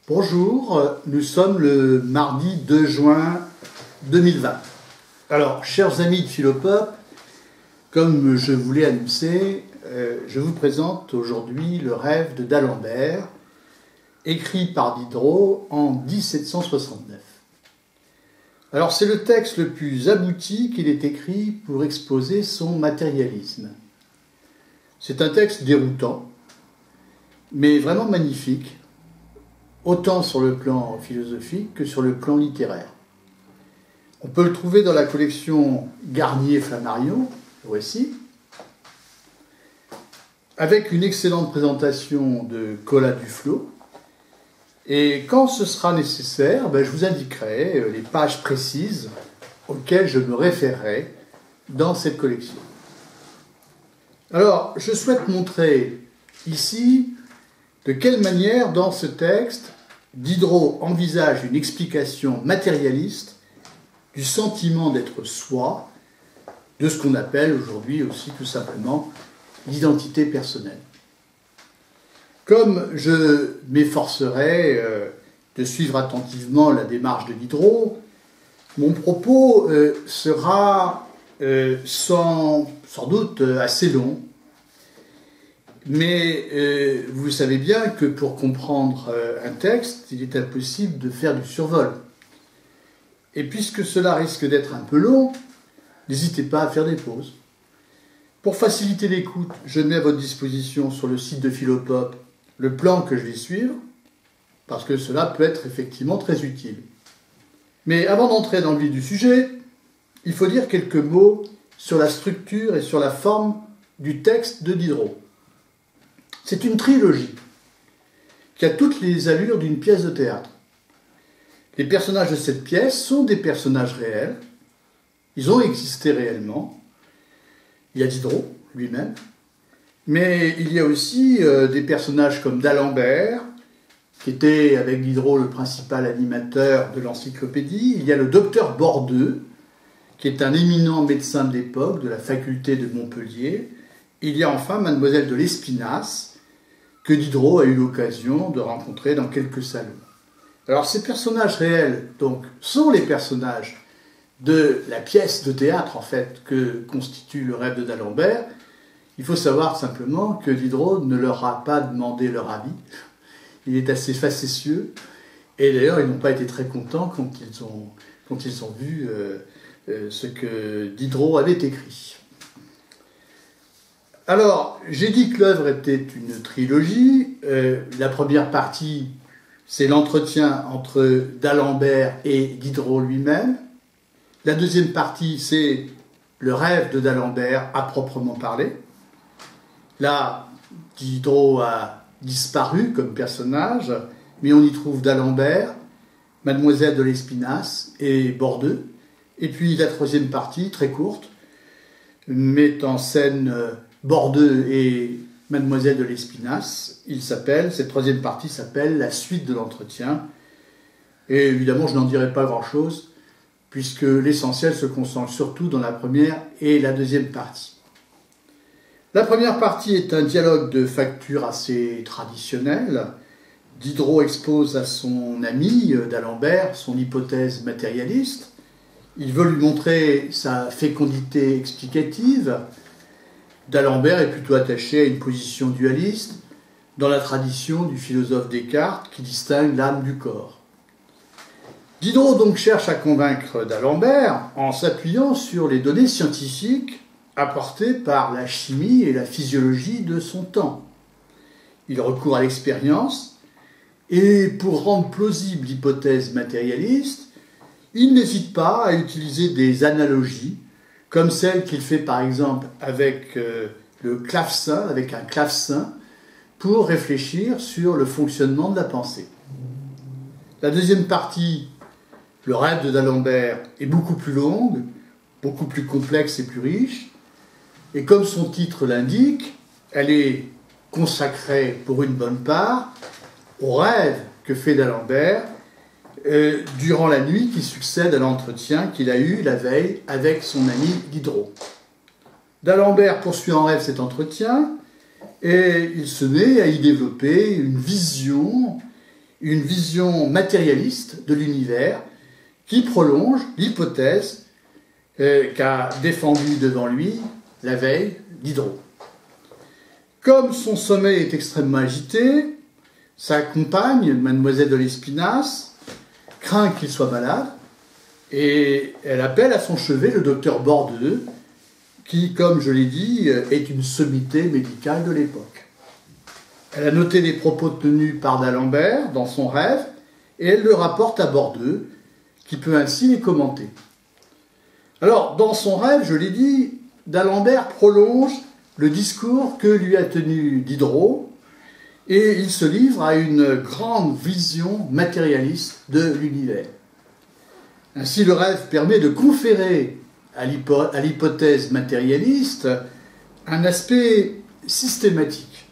Bonjour, nous sommes le mardi 2 juin 2020. Alors, chers amis de Philopop, comme je vous l'ai annoncé, je vous présente aujourd'hui le rêve de d'Alembert, écrit par Diderot en 1769. Alors, c'est le texte le plus abouti qu'il ait écrit pour exposer son matérialisme. C'est un texte déroutant, mais vraiment magnifique, autant sur le plan philosophique que sur le plan littéraire. On peut le trouver dans la collection Garnier-Flammarion, voici, avec une excellente présentation de Colas Duflot. Et quand ce sera nécessaire, je vous indiquerai les pages précises auxquelles je me référerai dans cette collection. Alors, je souhaite montrer ici de quelle manière, dans ce texte, Diderot envisage une explication matérialiste du sentiment d'être soi, de ce qu'on appelle aujourd'hui aussi tout simplement l'identité personnelle. Comme je m'efforcerai de suivre attentivement la démarche de Diderot, mon propos sera sans doute assez long, mais vous savez bien que pour comprendre un texte, il est impossible de faire du survol. Et puisque cela risque d'être un peu long, n'hésitez pas à faire des pauses. Pour faciliter l'écoute, je mets à votre disposition sur le site de Philopop le plan que je vais suivre, parce que cela peut être effectivement très utile. Mais avant d'entrer dans le vif du sujet, il faut dire quelques mots sur la structure et sur la forme du texte de Diderot. C'est une trilogie qui a toutes les allures d'une pièce de théâtre. Les personnages de cette pièce sont des personnages réels, ils ont existé réellement. Il y a Diderot lui-même, mais il y a aussi des personnages comme d'Alembert, qui était avec Diderot le principal animateur de l'encyclopédie. Il y a le docteur Bordeu, qui est un éminent médecin de l'époque, de la faculté de Montpellier. Il y a enfin Mademoiselle de Lespinasse, que Diderot a eu l'occasion de rencontrer dans quelques salons. Alors ces personnages réels, donc, sont les personnages de la pièce de théâtre, en fait, que constitue le rêve de d'Alembert. Il faut savoir simplement que Diderot ne leur a pas demandé leur avis. Il est assez facétieux. Et d'ailleurs, ils n'ont pas été très contents quand ils ont vu ce que Diderot avait écrit. Alors, j'ai dit que l'œuvre était une trilogie. La première partie, c'est l'entretien entre d'Alembert et Diderot lui-même. La deuxième partie, c'est le rêve de d'Alembert à proprement parler. Là, Diderot a disparu comme personnage, mais on y trouve d'Alembert, Mademoiselle de Lespinasse et Bordeu. Et puis la troisième partie, très courte, met en scène Bordeu et Mademoiselle de Lespinasse. Cette troisième partie s'appelle La suite de l'entretien. Et évidemment, je n'en dirai pas grand-chose, puisque l'essentiel se concentre surtout dans la première et la deuxième partie. La première partie est un dialogue de facture assez traditionnel. Diderot expose à son ami d'Alembert son hypothèse matérialiste. Il veut lui montrer sa fécondité explicative. D'Alembert est plutôt attaché à une position dualiste, dans la tradition du philosophe Descartes qui distingue l'âme du corps. Diderot donc cherche à convaincre d'Alembert en s'appuyant sur les données scientifiques apportées par la chimie et la physiologie de son temps. Il recourt à l'expérience et pour rendre plausible l'hypothèse matérialiste, il n'hésite pas à utiliser des analogies comme celle qu'il fait par exemple avec le clavecin, avec un clavecin, pour réfléchir sur le fonctionnement de la pensée. La deuxième partie, le rêve de d'Alembert, est beaucoup plus longue, beaucoup plus complexe et plus riche, et comme son titre l'indique, elle est consacrée pour une bonne part au rêve que fait d'Alembert durant la nuit qui succède à l'entretien qu'il a eu la veille avec son ami Diderot. D'Alembert poursuit en rêve cet entretien et il se met à y développer une vision une vision matérialiste de l'univers qui prolonge l'hypothèse qu'a défendue devant lui la veille Diderot. Comme son sommeil est extrêmement agité, sa compagne, mademoiselle de Lespinasse, craint qu'il soit malade et elle appelle à son chevet le docteur Bordeu, qui, comme je l'ai dit, est une sommité médicale de l'époque. Elle a noté les propos tenus par d'Alembert dans son rêve et elle le rapporte à Bordeu, qui peut ainsi les commenter. Alors, dans son rêve, je l'ai dit, d'Alembert prolonge le discours que lui a tenu Diderot et il se livre à une grande vision matérialiste de l'univers. Ainsi, le rêve permet de conférer à l'hypothèse matérialiste un aspect systématique.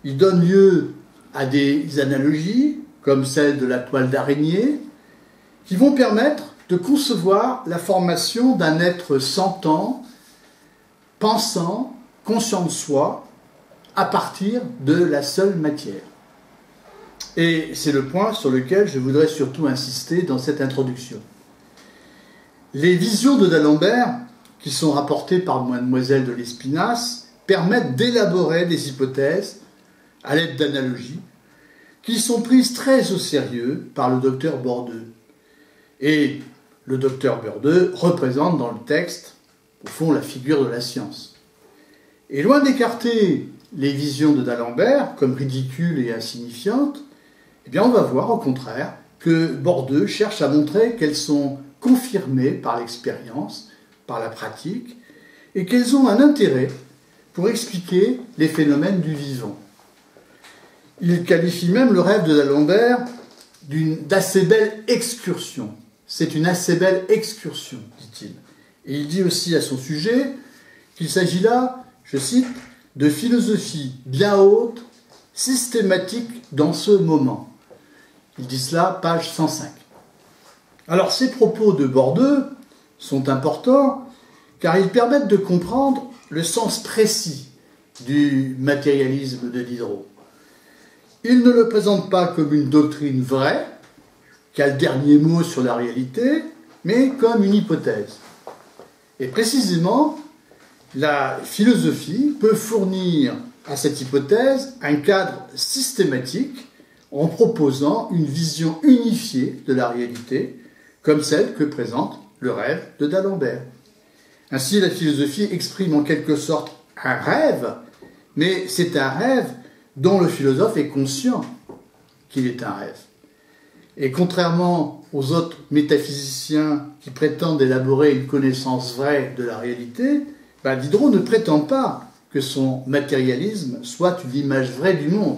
Il donne lieu à des analogies, comme celle de la toile d'araignée, qui vont permettre de concevoir la formation d'un être sentant, pensant, conscient de soi, à partir de la seule matière. Et c'est le point sur lequel je voudrais surtout insister dans cette introduction. Les visions de d'Alembert, qui sont rapportées par mademoiselle de Lespinasse, permettent d'élaborer des hypothèses à l'aide d'analogies qui sont prises très au sérieux par le docteur Bordeu. Et le docteur Bordeu représente dans le texte, au fond, la figure de la science. Et loin d'écarter les visions de d'Alembert comme ridicules et insignifiantes, eh bien on va voir au contraire que Bordeu cherche à montrer qu'elles sont confirmées par l'expérience, par la pratique, et qu'elles ont un intérêt pour expliquer les phénomènes du vivant. Il qualifie même le rêve de d'Alembert d'assez belle excursion. C'est une assez belle excursion, dit-il. Et il dit aussi à son sujet qu'il s'agit là, je cite, de philosophie bien haute, systématique dans ce moment. Il dit cela, page 105. Alors ces propos de Bordeu sont importants car ils permettent de comprendre le sens précis du matérialisme de Diderot. Il ne le présente pas comme une doctrine vraie, qui a le dernier mot sur la réalité, mais comme une hypothèse. Et précisément, la philosophie peut fournir à cette hypothèse un cadre systématique en proposant une vision unifiée de la réalité, comme celle que présente le rêve de d'Alembert. Ainsi, la philosophie exprime en quelque sorte un rêve, mais c'est un rêve dont le philosophe est conscient qu'il est un rêve. Et contrairement aux autres métaphysiciens qui prétendent élaborer une connaissance vraie de la réalité, Diderot ne prétend pas que son matérialisme soit une image vraie du monde.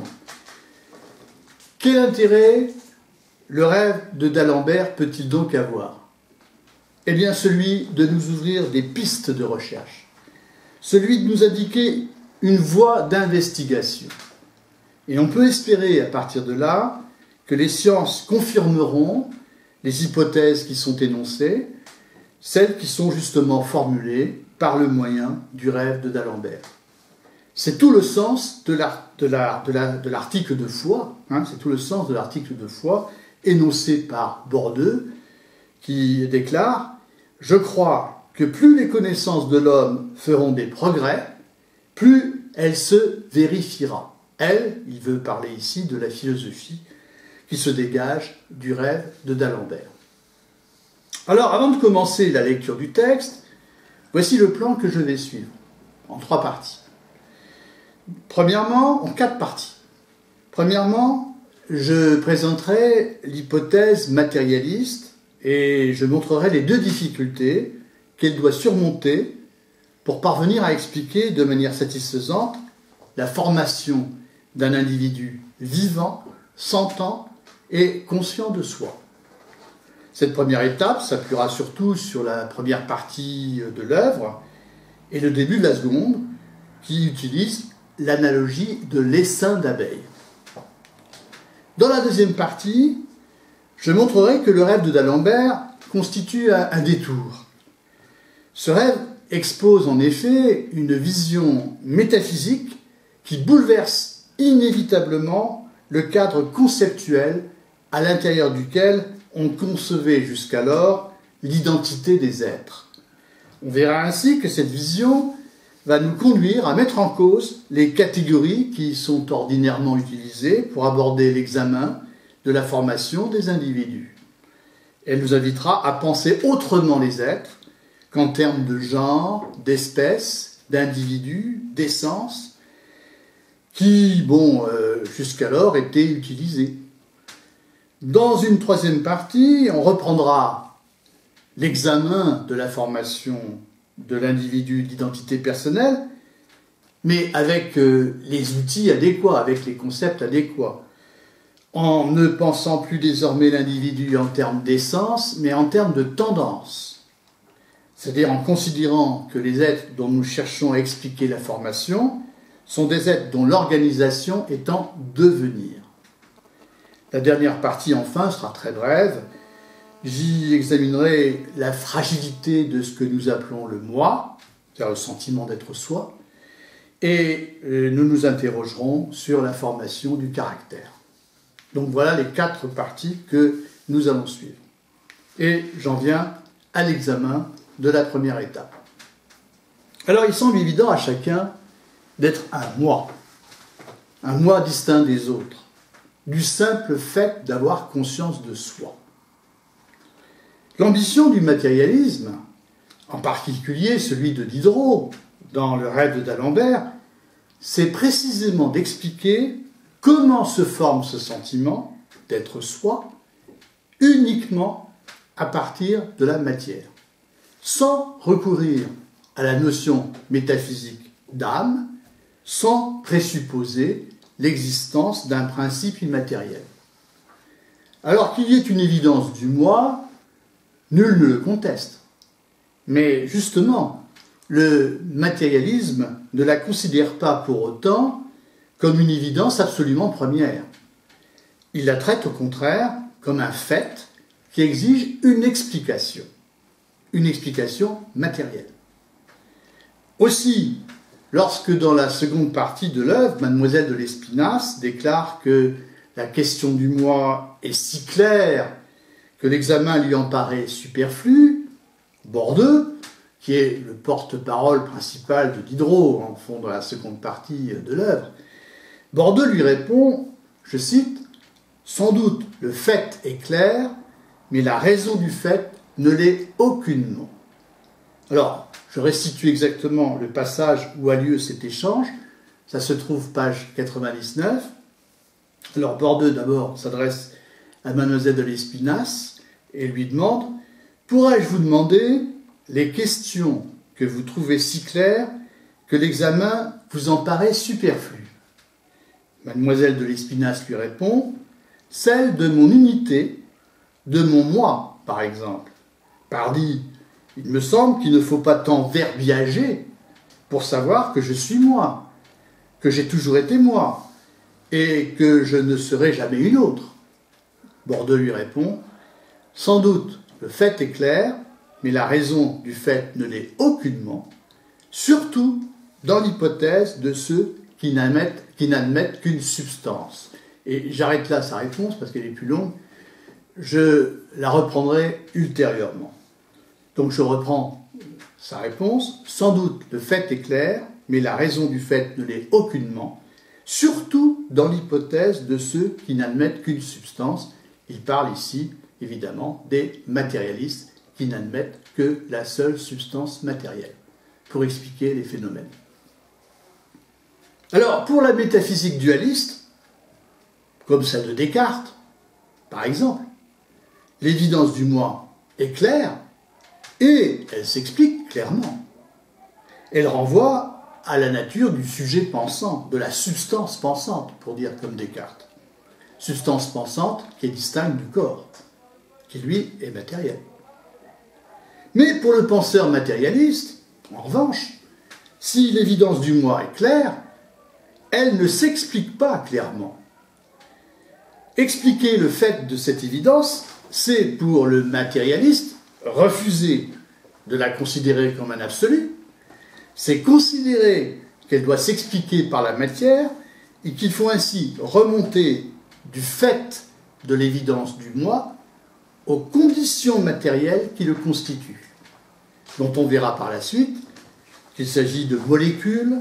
Quel intérêt le rêve de d'Alembert peut-il donc avoir? Eh bien celui de nous ouvrir des pistes de recherche, celui de nous indiquer une voie d'investigation. Et on peut espérer à partir de là que les sciences confirmeront les hypothèses qui sont énoncées, celles qui sont justement formulées par le moyen du rêve de d'Alembert. C'est tout le sens de l'article de foi, c'est tout le sens de l'article de foi énoncé par Bordeu, qui déclare « Je crois que plus les connaissances de l'homme feront des progrès, plus elle se vérifiera. » Elle, il veut parler ici de la philosophie qui se dégage du rêve de d'Alembert. Alors, avant de commencer la lecture du texte, voici le plan que je vais suivre, en 3 parties. Premièrement, en 4 parties. Premièrement, je présenterai l'hypothèse matérialiste et je montrerai les 2 difficultés qu'elle doit surmonter pour parvenir à expliquer de manière satisfaisante la formation d'un individu vivant, sentant et conscient de soi. Cette première étape s'appuiera surtout sur la première partie de l'œuvre et le début de la seconde, qui utilise l'analogie de l'essaim d'abeilles. Dans la deuxième partie, je montrerai que le rêve de d'Alembert constitue un détour. Ce rêve expose en effet une vision métaphysique qui bouleverse inévitablement le cadre conceptuel à l'intérieur duquel on concevait jusqu'alors l'identité des êtres. On verra ainsi que cette vision va nous conduire à mettre en cause les catégories qui sont ordinairement utilisées pour aborder l'examen de la formation des individus. Elle nous invitera à penser autrement les êtres qu'en termes de genre, d'espèce, d'individus, d'essence, qui, jusqu'alors étaient utilisés. Dans une troisième partie, on reprendra l'examen de la formation de l'individu d'identité personnelle, mais avec les outils adéquats, avec les concepts adéquats, en ne pensant plus désormais l'individu en termes d'essence, mais en termes de tendance. C'est-à-dire en considérant que les êtres dont nous cherchons à expliquer la formation sont des êtres dont l'organisation est en devenir. La dernière partie, enfin, sera très brève. J'y examinerai la fragilité de ce que nous appelons le moi, c'est-à-dire le sentiment d'être soi, et nous nous interrogerons sur la formation du caractère. Donc voilà les 4 parties que nous allons suivre. Et j'en viens à l'examen de la première étape. Alors il semble évident à chacun d'être un moi distinct des autres, du simple fait d'avoir conscience de soi. L'ambition du matérialisme, en particulier celui de Diderot dans le rêve d'Alembert, c'est précisément d'expliquer comment se forme ce sentiment d'être soi uniquement à partir de la matière, sans recourir à la notion métaphysique d'âme, sans présupposer l'existence d'un principe immatériel. Alors qu'il y ait une évidence du moi, nul ne le conteste. Mais justement, le matérialisme ne la considère pas pour autant comme une évidence absolument première. Il la traite au contraire comme un fait qui exige une explication matérielle. Aussi, lorsque dans la seconde partie de l'œuvre, Mademoiselle de Lespinasse déclare que la question du moi est si claire que l'examen lui en paraît superflu, Bordeu, qui est le porte-parole principal de Diderot, en fond, dans la seconde partie de l'œuvre, Bordeu lui répond, je cite, « Sans doute le fait est clair, mais la raison du fait ne l'est aucunement. » Alors, je restitue exactement le passage où a lieu cet échange. Ça se trouve page 99. Alors, Bordeu, d'abord, s'adresse à Mademoiselle de Lespinasse et lui demande « Pourrais-je vous demander les questions que vous trouvez si claires que l'examen vous en paraît superflu ?» Mademoiselle de Lespinasse lui répond « Celle de mon unité, de mon moi, par exemple. Pardi, il me semble qu'il ne faut pas tant verbiager pour savoir que je suis moi, que j'ai toujours été moi, et que je ne serai jamais une autre. » Bordeu lui répond « Sans doute, le fait est clair, mais la raison du fait ne l'est aucunement, surtout dans l'hypothèse de ceux qui n'admettent qu'une substance. » Et j'arrête là sa réponse parce qu'elle est plus longue. Je la reprendrai ultérieurement. Donc je reprends sa réponse. Sans doute le fait est clair, mais la raison du fait ne l'est aucunement, surtout dans l'hypothèse de ceux qui n'admettent qu'une substance. Il parle ici, évidemment, des matérialistes qui n'admettent que la seule substance matérielle pour expliquer les phénomènes. Alors, pour la métaphysique dualiste, comme celle de Descartes, par exemple, l'évidence du moi est claire et elle s'explique clairement. Elle renvoie à la nature du sujet pensant, de la substance pensante, pour dire comme Descartes. Substance pensante qui est distincte du corps, qui lui est matériel. Mais pour le penseur matérialiste, en revanche, si l'évidence du moi est claire, elle ne s'explique pas clairement. Expliquer le fait de cette évidence, c'est pour le matérialiste refuser de la considérer comme un absolu, c'est considérer qu'elle doit s'expliquer par la matière et qu'il faut ainsi remonter du fait de l'évidence du moi aux conditions matérielles qui le constituent, dont on verra par la suite qu'il s'agit de molécules,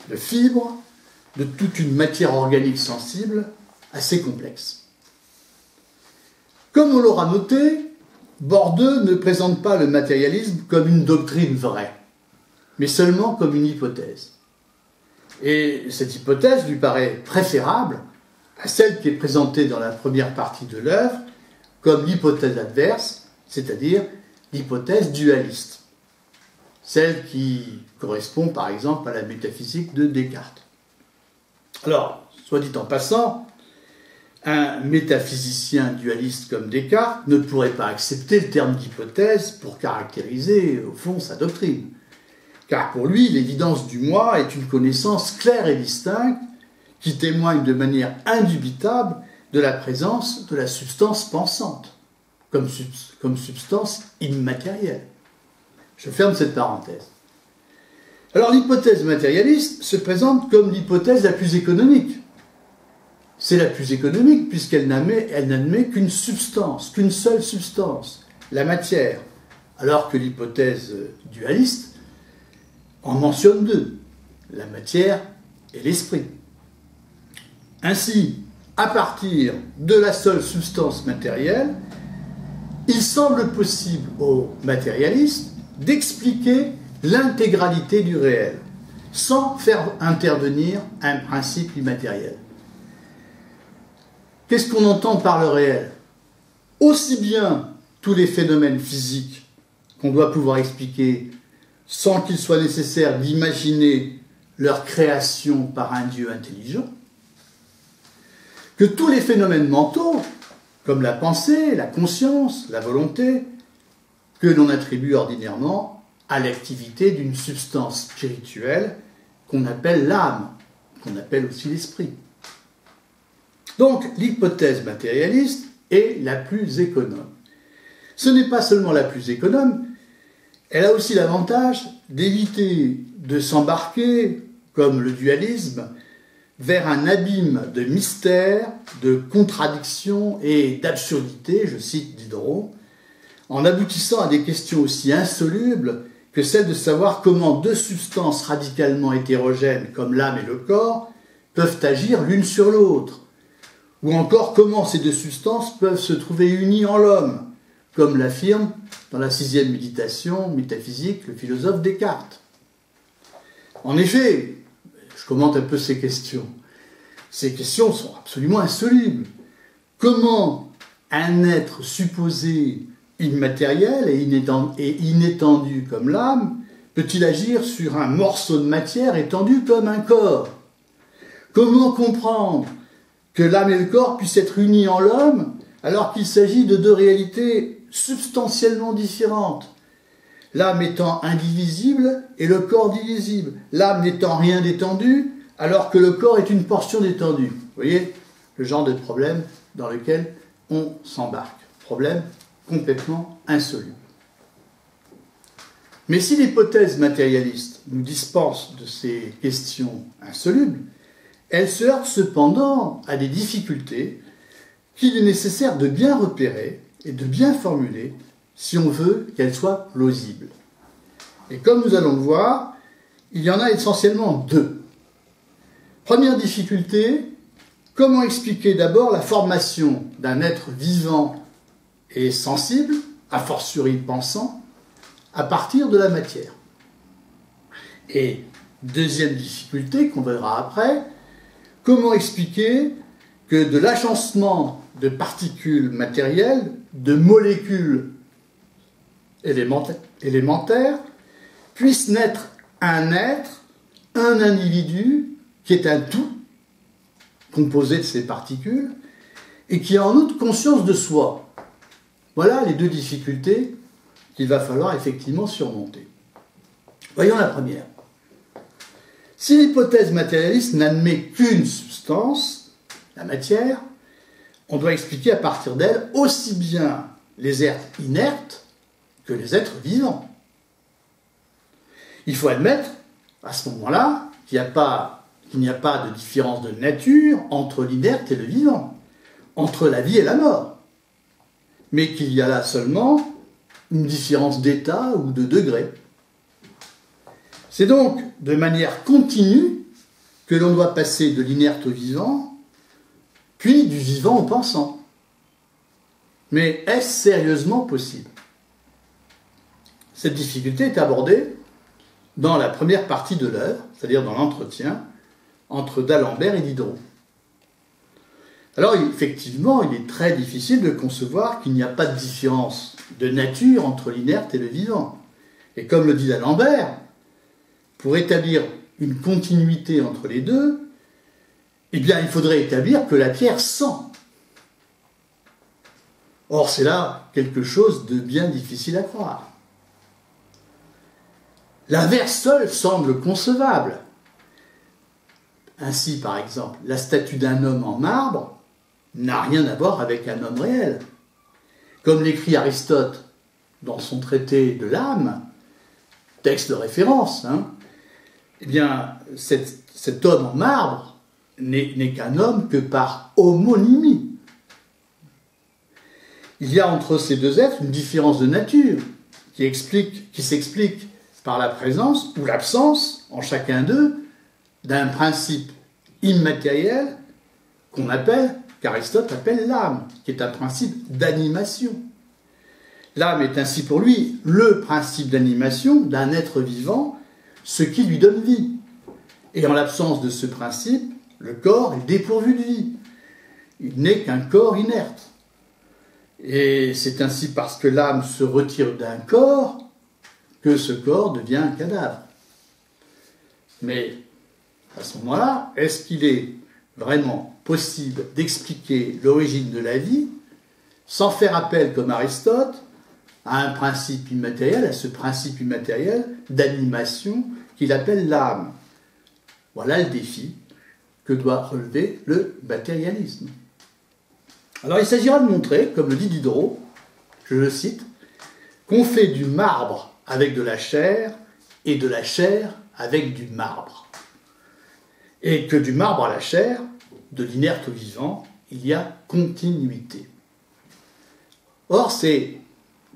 de fibres, de toute une matière organique sensible assez complexe. Comme on l'aura noté, Boerdeux ne présente pas le matérialisme comme une doctrine vraie, mais seulement comme une hypothèse. Et cette hypothèse lui paraît préférable à celle qui est présentée dans la première partie de l'œuvre comme l'hypothèse adverse, c'est-à-dire l'hypothèse dualiste, celle qui correspond par exemple à la métaphysique de Descartes. Alors, soit dit en passant, un métaphysicien dualiste comme Descartes ne pourrait pas accepter le terme d'hypothèse pour caractériser, au fond, sa doctrine. Car pour lui, l'évidence du moi est une connaissance claire et distincte qui témoigne de manière indubitable de la présence de la substance pensante, comme substance immatérielle. Je ferme cette parenthèse. Alors l'hypothèse matérialiste se présente comme l'hypothèse la plus économique. C'est la plus économique puisqu'elle n'admet qu'une substance, qu'une seule substance, la matière, alors que l'hypothèse dualiste en mentionne deux, la matière et l'esprit. Ainsi, à partir de la seule substance matérielle, il semble possible aux matérialistes d'expliquer l'intégralité du réel, sans faire intervenir un principe immatériel. Qu'est-ce qu'on entend par le réel? Aussi bien tous les phénomènes physiques qu'on doit pouvoir expliquer sans qu'il soit nécessaire d'imaginer leur création par un Dieu intelligent, que tous les phénomènes mentaux, comme la pensée, la conscience, la volonté, que l'on attribue ordinairement à l'activité d'une substance spirituelle qu'on appelle l'âme, qu'on appelle aussi l'esprit. Donc, l'hypothèse matérialiste est la plus économe. Ce n'est pas seulement la plus économe, elle a aussi l'avantage d'éviter de s'embarquer, comme le dualisme, vers un abîme de mystère, de contradiction et d'absurdité, je cite Diderot, en aboutissant à des questions aussi insolubles que celle de savoir comment deux substances radicalement hétérogènes comme l'âme et le corps peuvent agir l'une sur l'autre, ou encore comment ces deux substances peuvent se trouver unies en l'homme, comme l'affirme dans la 6e méditation métaphysique le philosophe Descartes. En effet, je commente un peu ces questions. Ces questions sont absolument insolubles. Comment un être supposé immatériel et inétendu comme l'âme peut-il agir sur un morceau de matière étendu comme un corps? Comment comprendre que l'âme et le corps puissent être unis en l'homme alors qu'il s'agit de deux réalités substantiellement différentes? L'âme étant indivisible et le corps divisible. L'âme n'étant rien d'étendu alors que le corps est une portion d'étendu. Vous voyez le genre de problème dans lequel on s'embarque. Problème complètement insoluble. Mais si l'hypothèse matérialiste nous dispense de ces questions insolubles, elle se heurte cependant à des difficultés qu'il est nécessaire de bien repérer et de bien formuler si on veut qu'elles soient plausibles. Et comme nous allons le voir, il y en a essentiellement deux. Première difficulté, comment expliquer d'abord la formation d'un être vivant et sensible, a fortiori pensant, à partir de la matière. Et deuxième difficulté qu'on verra après, comment expliquer que de l'agencement de particules matérielles, de molécules élémentaires, puisse naître un être, un individu, qui est un tout, composé de ces particules, et qui a en outre conscience de soi. Voilà les deux difficultés qu'il va falloir effectivement surmonter. Voyons la première. Si l'hypothèse matérialiste n'admet qu'une substance, la matière, on doit expliquer à partir d'elle aussi bien les êtres inertes que les êtres vivants. Il faut admettre, à ce moment-là, qu'il n'y a pas de différence de nature entre l'inerte et le vivant. entre la vie et la mort, mais qu'il y a là seulement une différence d'état ou de degré. C'est donc de manière continue que l'on doit passer de l'inerte au vivant, puis du vivant au pensant. Mais est-ce sérieusement possible? Cette difficulté est abordée dans la première partie de l'œuvre, c'est-à-dire dans l'entretien entre d'Alembert et Diderot. Alors effectivement, il est très difficile de concevoir qu'il n'y a pas de différence de nature entre l'inerte et le vivant. Et comme le dit d'Alembert, pour établir une continuité entre les deux, eh bien il faudrait établir que la pierre sent. Or c'est là quelque chose de bien difficile à croire. L'inverse seul semble concevable. Ainsi, par exemple, la statue d'un homme en marbre n'a rien à voir avec un homme réel. Comme l'écrit Aristote dans son traité de l'âme, texte de référence, eh bien, cet homme en marbre n'est qu'un homme que par homonymie. Il y a entre ces deux êtres une différence de nature qui s'explique par la présence ou l'absence, en chacun d'eux, d'un principe immatériel qu'Aristote appelle l'âme, qui est un principe d'animation. L'âme est ainsi pour lui le principe d'animation d'un être vivant, ce qui lui donne vie. Et en l'absence de ce principe, le corps est dépourvu de vie. Il n'est qu'un corps inerte. Et c'est ainsi parce que l'âme se retire d'un corps que ce corps devient un cadavre. Mais à ce moment-là, est-ce qu'il est vraiment possible d'expliquer l'origine de la vie sans faire appel, comme Aristote, à un principe immatériel, à ce principe immatériel d'animation qu'il appelle l'âme? Voilà le défi que doit relever le matérialisme. Alors il s'agira de montrer, comme le dit Diderot, je le cite, qu'on fait du marbre avec de la chair et de la chair avec du marbre. Et que du marbre à la chair, de l'inerte au vivant, il y a continuité. Or, c'est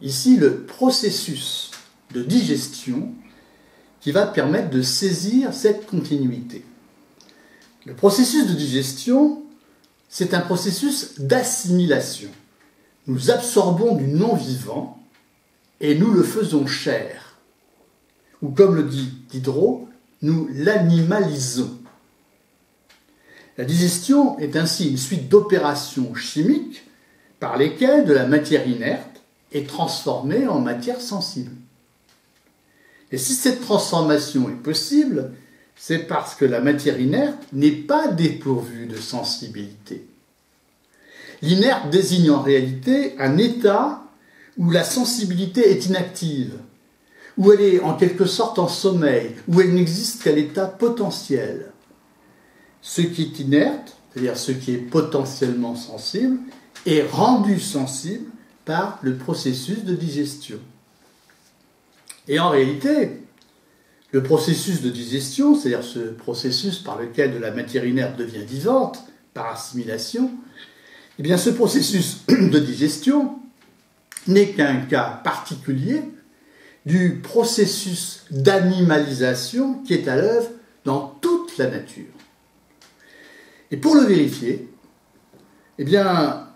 ici le processus de digestion qui va permettre de saisir cette continuité. Le processus de digestion, c'est un processus d'assimilation. Nous absorbons du non-vivant et nous le faisons chair. Ou comme le dit Diderot, nous l'animalisons. La digestion est ainsi une suite d'opérations chimiques par lesquelles de la matière inerte est transformée en matière sensible. Et si cette transformation est possible, c'est parce que la matière inerte n'est pas dépourvue de sensibilité. L'inerte désigne en réalité un état où la sensibilité est inactive, où elle est en quelque sorte en sommeil, où elle n'existe qu'à l'état potentiel. Ce qui est inerte, c'est-à-dire ce qui est potentiellement sensible, est rendu sensible par le processus de digestion. Et en réalité, le processus de digestion, c'est-à-dire ce processus par lequel de la matière inerte devient vivante, par assimilation, eh bien ce processus de digestion n'est qu'un cas particulier du processus d'animalisation qui est à l'œuvre dans toute la nature. Et pour le vérifier, eh bien,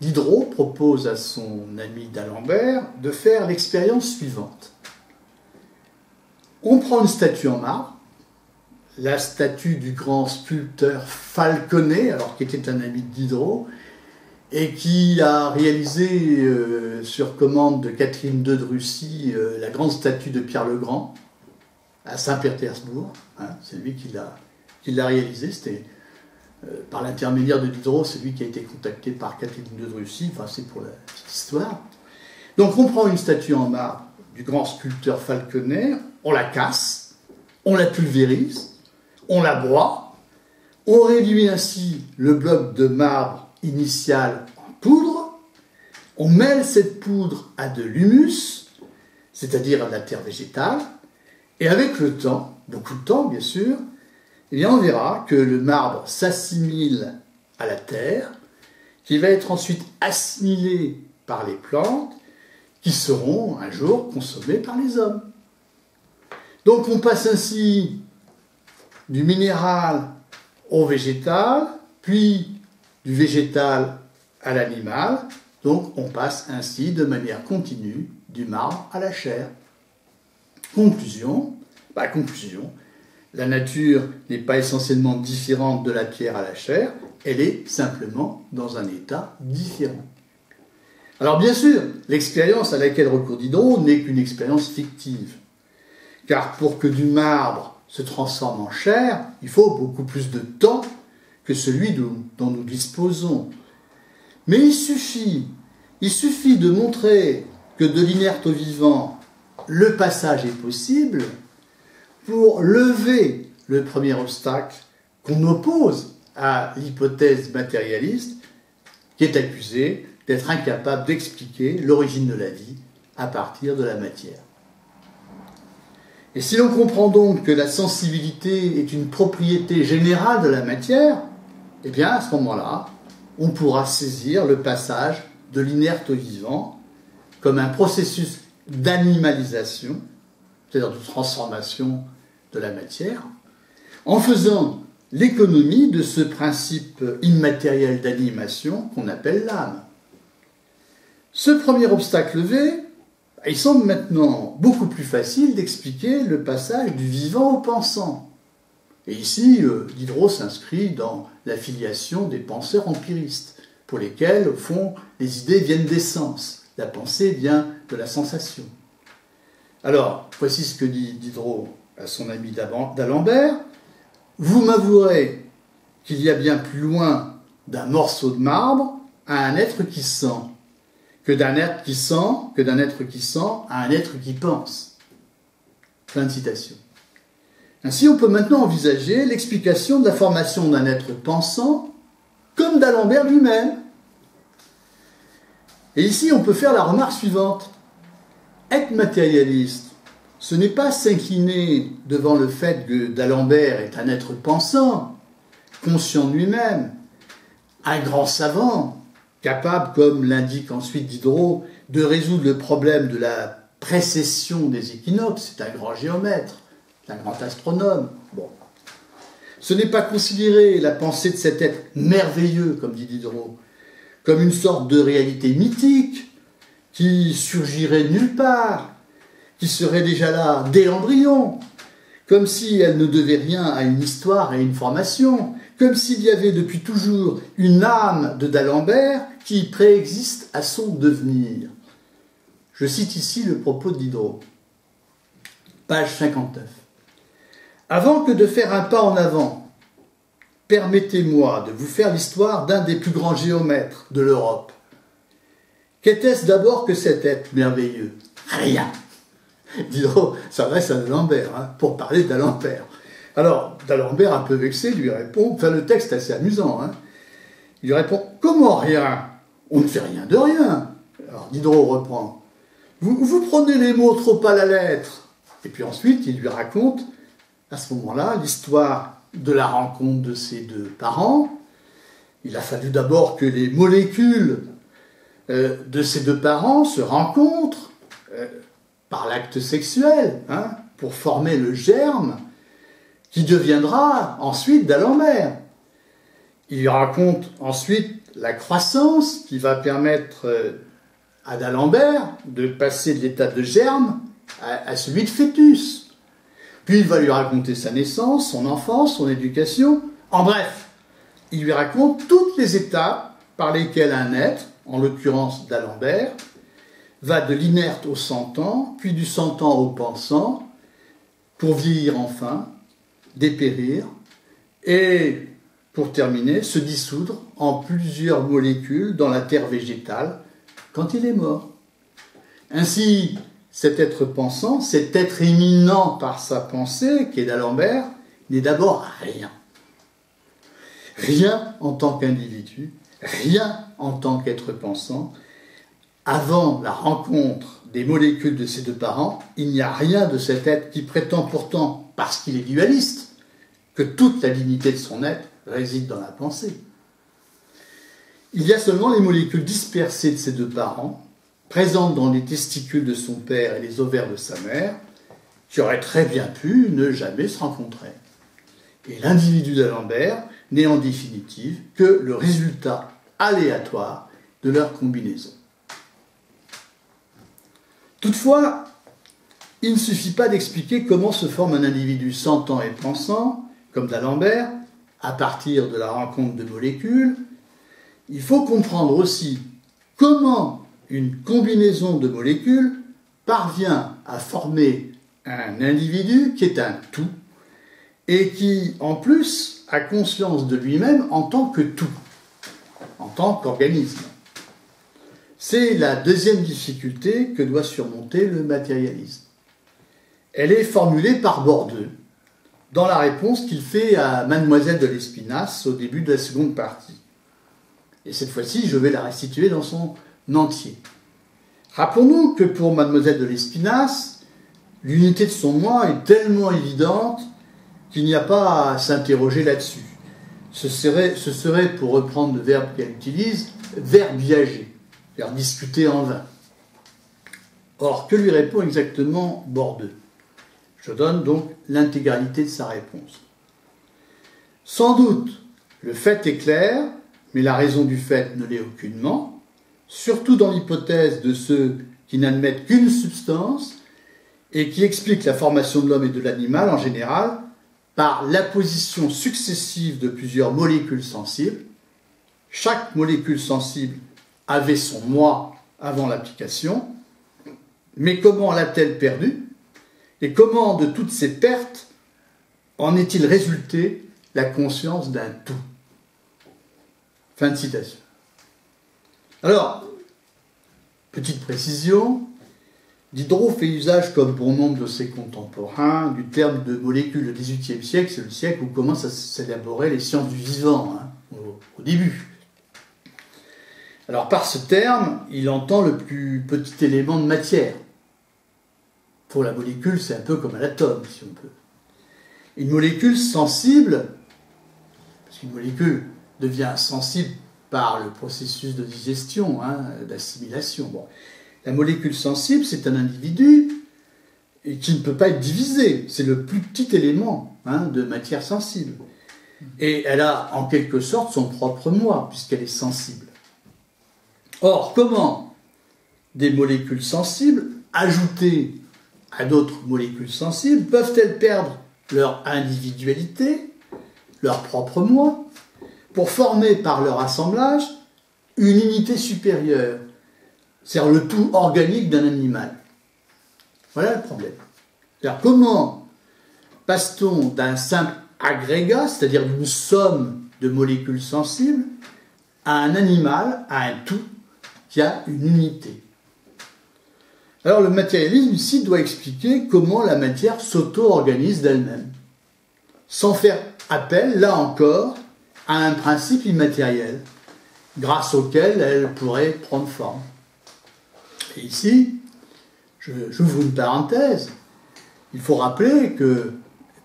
Diderot propose à son ami d'Alembert de faire l'expérience suivante. On prend une statue en marbre, la statue du grand sculpteur Falconet, alors qui était un ami de Diderot, et qui a réalisé sur commande de Catherine II de Russie la grande statue de Pierre le Grand à Saint-Pétersbourg. C'est lui qui l'a réalisé. C'était par l'intermédiaire de Diderot, c'est lui qui a été contacté par Catherine II de Russie. Enfin, c'est pour la petite histoire. Donc, on prend une statue en marbre du grand sculpteur Falconet, on la casse, on la pulvérise, on la broie, on réduit ainsi le bloc de marbre initial en poudre, on mêle cette poudre à de l'humus, c'est-à-dire à de la terre végétale, et avec le temps, beaucoup de temps bien sûr, eh bien on verra que le marbre s'assimile à la terre qui va être ensuite assimilé par les plantes, qui seront un jour consommées par les hommes. Donc on passe ainsi du minéral au végétal, puis du végétal à l'animal. Donc on passe ainsi de manière continue du marbre à la chair. Conclusion, la nature n'est pas essentiellement différente de la pierre à la chair, elle est simplement dans un état différent. Alors bien sûr, l'expérience à laquelle recourt Diderot n'est qu'une expérience fictive, car pour que du marbre se transforme en chair, il faut beaucoup plus de temps que celui dont nous disposons. Mais il suffit de montrer que de l'inerte au vivant, le passage est possible pour lever le premier obstacle qu'on oppose à l'hypothèse matérialiste qui est accusée d'être incapable d'expliquer l'origine de la vie à partir de la matière. Et si l'on comprend donc que la sensibilité est une propriété générale de la matière, eh bien à ce moment-là, on pourra saisir le passage de l'inerte au vivant comme un processus d'animalisation, c'est-à-dire de transformation de la matière, en faisant l'économie de ce principe immatériel d'animation qu'on appelle l'âme. Ce premier obstacle levé, il semble maintenant beaucoup plus facile d'expliquer le passage du vivant au pensant. Et ici, Diderot s'inscrit dans la filiation des penseurs empiristes, pour lesquels, au fond, les idées viennent des sens, la pensée vient de la sensation. Alors, voici ce que dit Diderot à son ami d'Alembert. Vous m'avouerez qu'il y a bien plus loin d'un morceau de marbre à un être qui sent, que d'un être qui sent à un être qui pense. Fin de citation. Ainsi, on peut maintenant envisager l'explication de la formation d'un être pensant comme d'Alembert lui-même. Et ici, on peut faire la remarque suivante. Être matérialiste, ce n'est pas s'incliner devant le fait que d'Alembert est un être pensant, conscient de lui-même, un grand savant, capable, comme l'indique ensuite Diderot, de résoudre le problème de la précession des équinoxes. C'est un grand géomètre, un grand astronome. Bon. Ce n'est pas considérer la pensée de cet être merveilleux, comme dit Diderot, comme une sorte de réalité mythique qui surgirait nulle part, qui serait déjà là dès l'embryon, comme si elle ne devait rien à une histoire et à une formation, comme s'il y avait depuis toujours une âme de d'Alembert qui préexiste à son devenir. Je cite ici le propos de Diderot. Page 59. Avant que de faire un pas en avant, permettez-moi de vous faire l'histoire d'un des plus grands géomètres de l'Europe. Qu'était-ce d'abord que cet être merveilleux? Rien. Diderot s'adresse à d'Alembert, pour parler d'Alembert. Alors, d'Alembert, un peu vexé, lui répond, le texte est assez amusant, il lui répond, comment rien? On ne fait rien de rien. Alors, Diderot reprend, vous prenez les mots trop à la lettre. Et puis ensuite, il lui raconte, à ce moment-là, l'histoire de la rencontre de ses deux parents. Il a fallu d'abord que les molécules de ces deux parents se rencontrent par l'acte sexuel, pour former le germe qui deviendra ensuite d'Alembert. Il raconte ensuite la croissance qui va permettre à d'Alembert de passer de l'état de germe à celui de fœtus. Puis il va lui raconter sa naissance, son enfance, son éducation. En bref, il lui raconte toutes les étapes par lesquelles un être, en l'occurrence d'Alembert, va de l'inerte au sentant, puis du sentant au pensant, pour vieillir enfin, dépérir, et, pour terminer, se dissoudre en plusieurs molécules dans la terre végétale quand il est mort. Ainsi, cet être pensant, cet être éminent par sa pensée, qui est d'Alembert, n'est d'abord rien. Rien en tant qu'individu, rien en tant qu'être pensant. Avant la rencontre des molécules de ses deux parents, il n'y a rien de cet être qui prétend pourtant, parce qu'il est dualiste, que toute la dignité de son être réside dans la pensée. Il y a seulement les molécules dispersées de ses deux parents, présentes dans les testicules de son père et les ovaires de sa mère, qui auraient très bien pu ne jamais se rencontrer. Et l'individu d'Alembert n'est en définitive que le résultat aléatoire de leur combinaison. Toutefois, il ne suffit pas d'expliquer comment se forme un individu sentant et pensant, comme d'Alembert, à partir de la rencontre de molécules. Il faut comprendre aussi comment une combinaison de molécules parvient à former un individu qui est un tout et qui, en plus, a conscience de lui-même en tant que tout, en tant qu'organisme. C'est la deuxième difficulté que doit surmonter le matérialisme. Elle est formulée par Bordeu dans la réponse qu'il fait à Mademoiselle de Lespinasse au début de la seconde partie. Et cette fois-ci, je vais la restituer dans son entier. Rappelons-nous que pour Mademoiselle de Lespinasse, l'unité de son moi est tellement évidente qu'il n'y a pas à s'interroger là-dessus. Ce serait, pour reprendre le verbe qu'elle utilise, verbiager, faire discuter en vain. Or, que lui répond exactement Bordeu? Je donne donc l'intégralité de sa réponse. Sans doute, le fait est clair, mais la raison du fait ne l'est aucunement, surtout dans l'hypothèse de ceux qui n'admettent qu'une substance et qui expliquent la formation de l'homme et de l'animal en général par l'apposition successive de plusieurs molécules sensibles. Chaque molécule sensible avait son moi avant l'application, mais comment l'a-t-elle perdue? Et comment, de toutes ces pertes, en est-il résulté la conscience d'un tout? Fin de citation. Alors, petite précision, Diderot fait usage, comme bon nombre de ses contemporains, du terme de molécule. Le XVIIIe siècle, c'est le siècle où commencent à s'élaborer les sciences du vivant, au début. Alors, par ce terme, il entend le plus petit élément de matière. Pour la molécule, c'est un peu comme un atome, si on peut. Une molécule sensible, parce qu'une molécule devient sensible par le processus de digestion, d'assimilation. Bon. La molécule sensible, c'est un individu qui ne peut pas être divisé. C'est le plus petit élément de matière sensible. Et elle a en quelque sorte son propre moi, puisqu'elle est sensible. Or, comment des molécules sensibles, ajoutées à d'autres molécules sensibles, peuvent-elles perdre leur individualité, leur propre moi, pour former par leur assemblage une unité supérieure, c'est-à-dire le tout organique d'un animal? Voilà le problème. C'est-à-dire comment passe-t-on d'un simple agrégat, c'est-à-dire d'une somme de molécules sensibles, à un animal, à un tout qui a une unité? Alors le matérialisme ici doit expliquer comment la matière s'auto-organise d'elle-même, sans faire appel, là encore, à un principe immatériel, grâce auquel elle pourrait prendre forme. Et ici, j'ouvre une parenthèse, il faut rappeler que,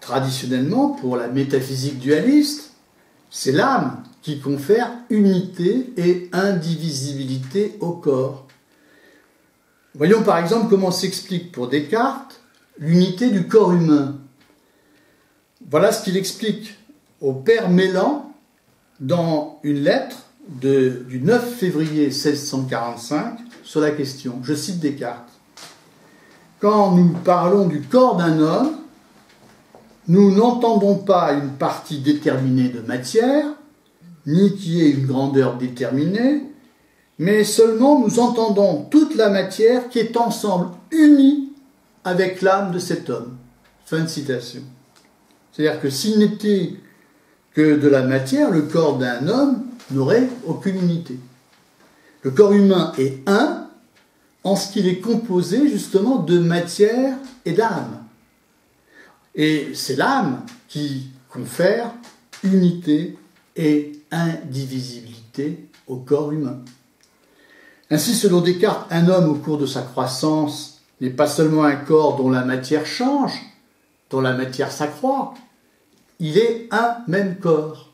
traditionnellement, pour la métaphysique dualiste, c'est l'âme qui confère unité et indivisibilité au corps. Voyons par exemple comment s'explique pour Descartes l'unité du corps humain. Voilà ce qu'il explique au père Mélan dans une lettre du 9 février 1645 sur la question. Je cite Descartes. « Quand nous parlons du corps d'un homme, nous n'entendons pas une partie déterminée de matière, ni qui ait une grandeur déterminée, mais seulement nous entendons toute la matière qui est ensemble unie avec l'âme de cet homme. » Fin de citation. C'est-à-dire que s'il n'était que de la matière, le corps d'un homme n'aurait aucune unité. Le corps humain est un en ce qu'il est composé justement de matière et d'âme. Et c'est l'âme qui confère unité et indivisibilité au corps humain. Ainsi, selon Descartes, un homme au cours de sa croissance n'est pas seulement un corps dont la matière change, dont la matière s'accroît, il est un même corps.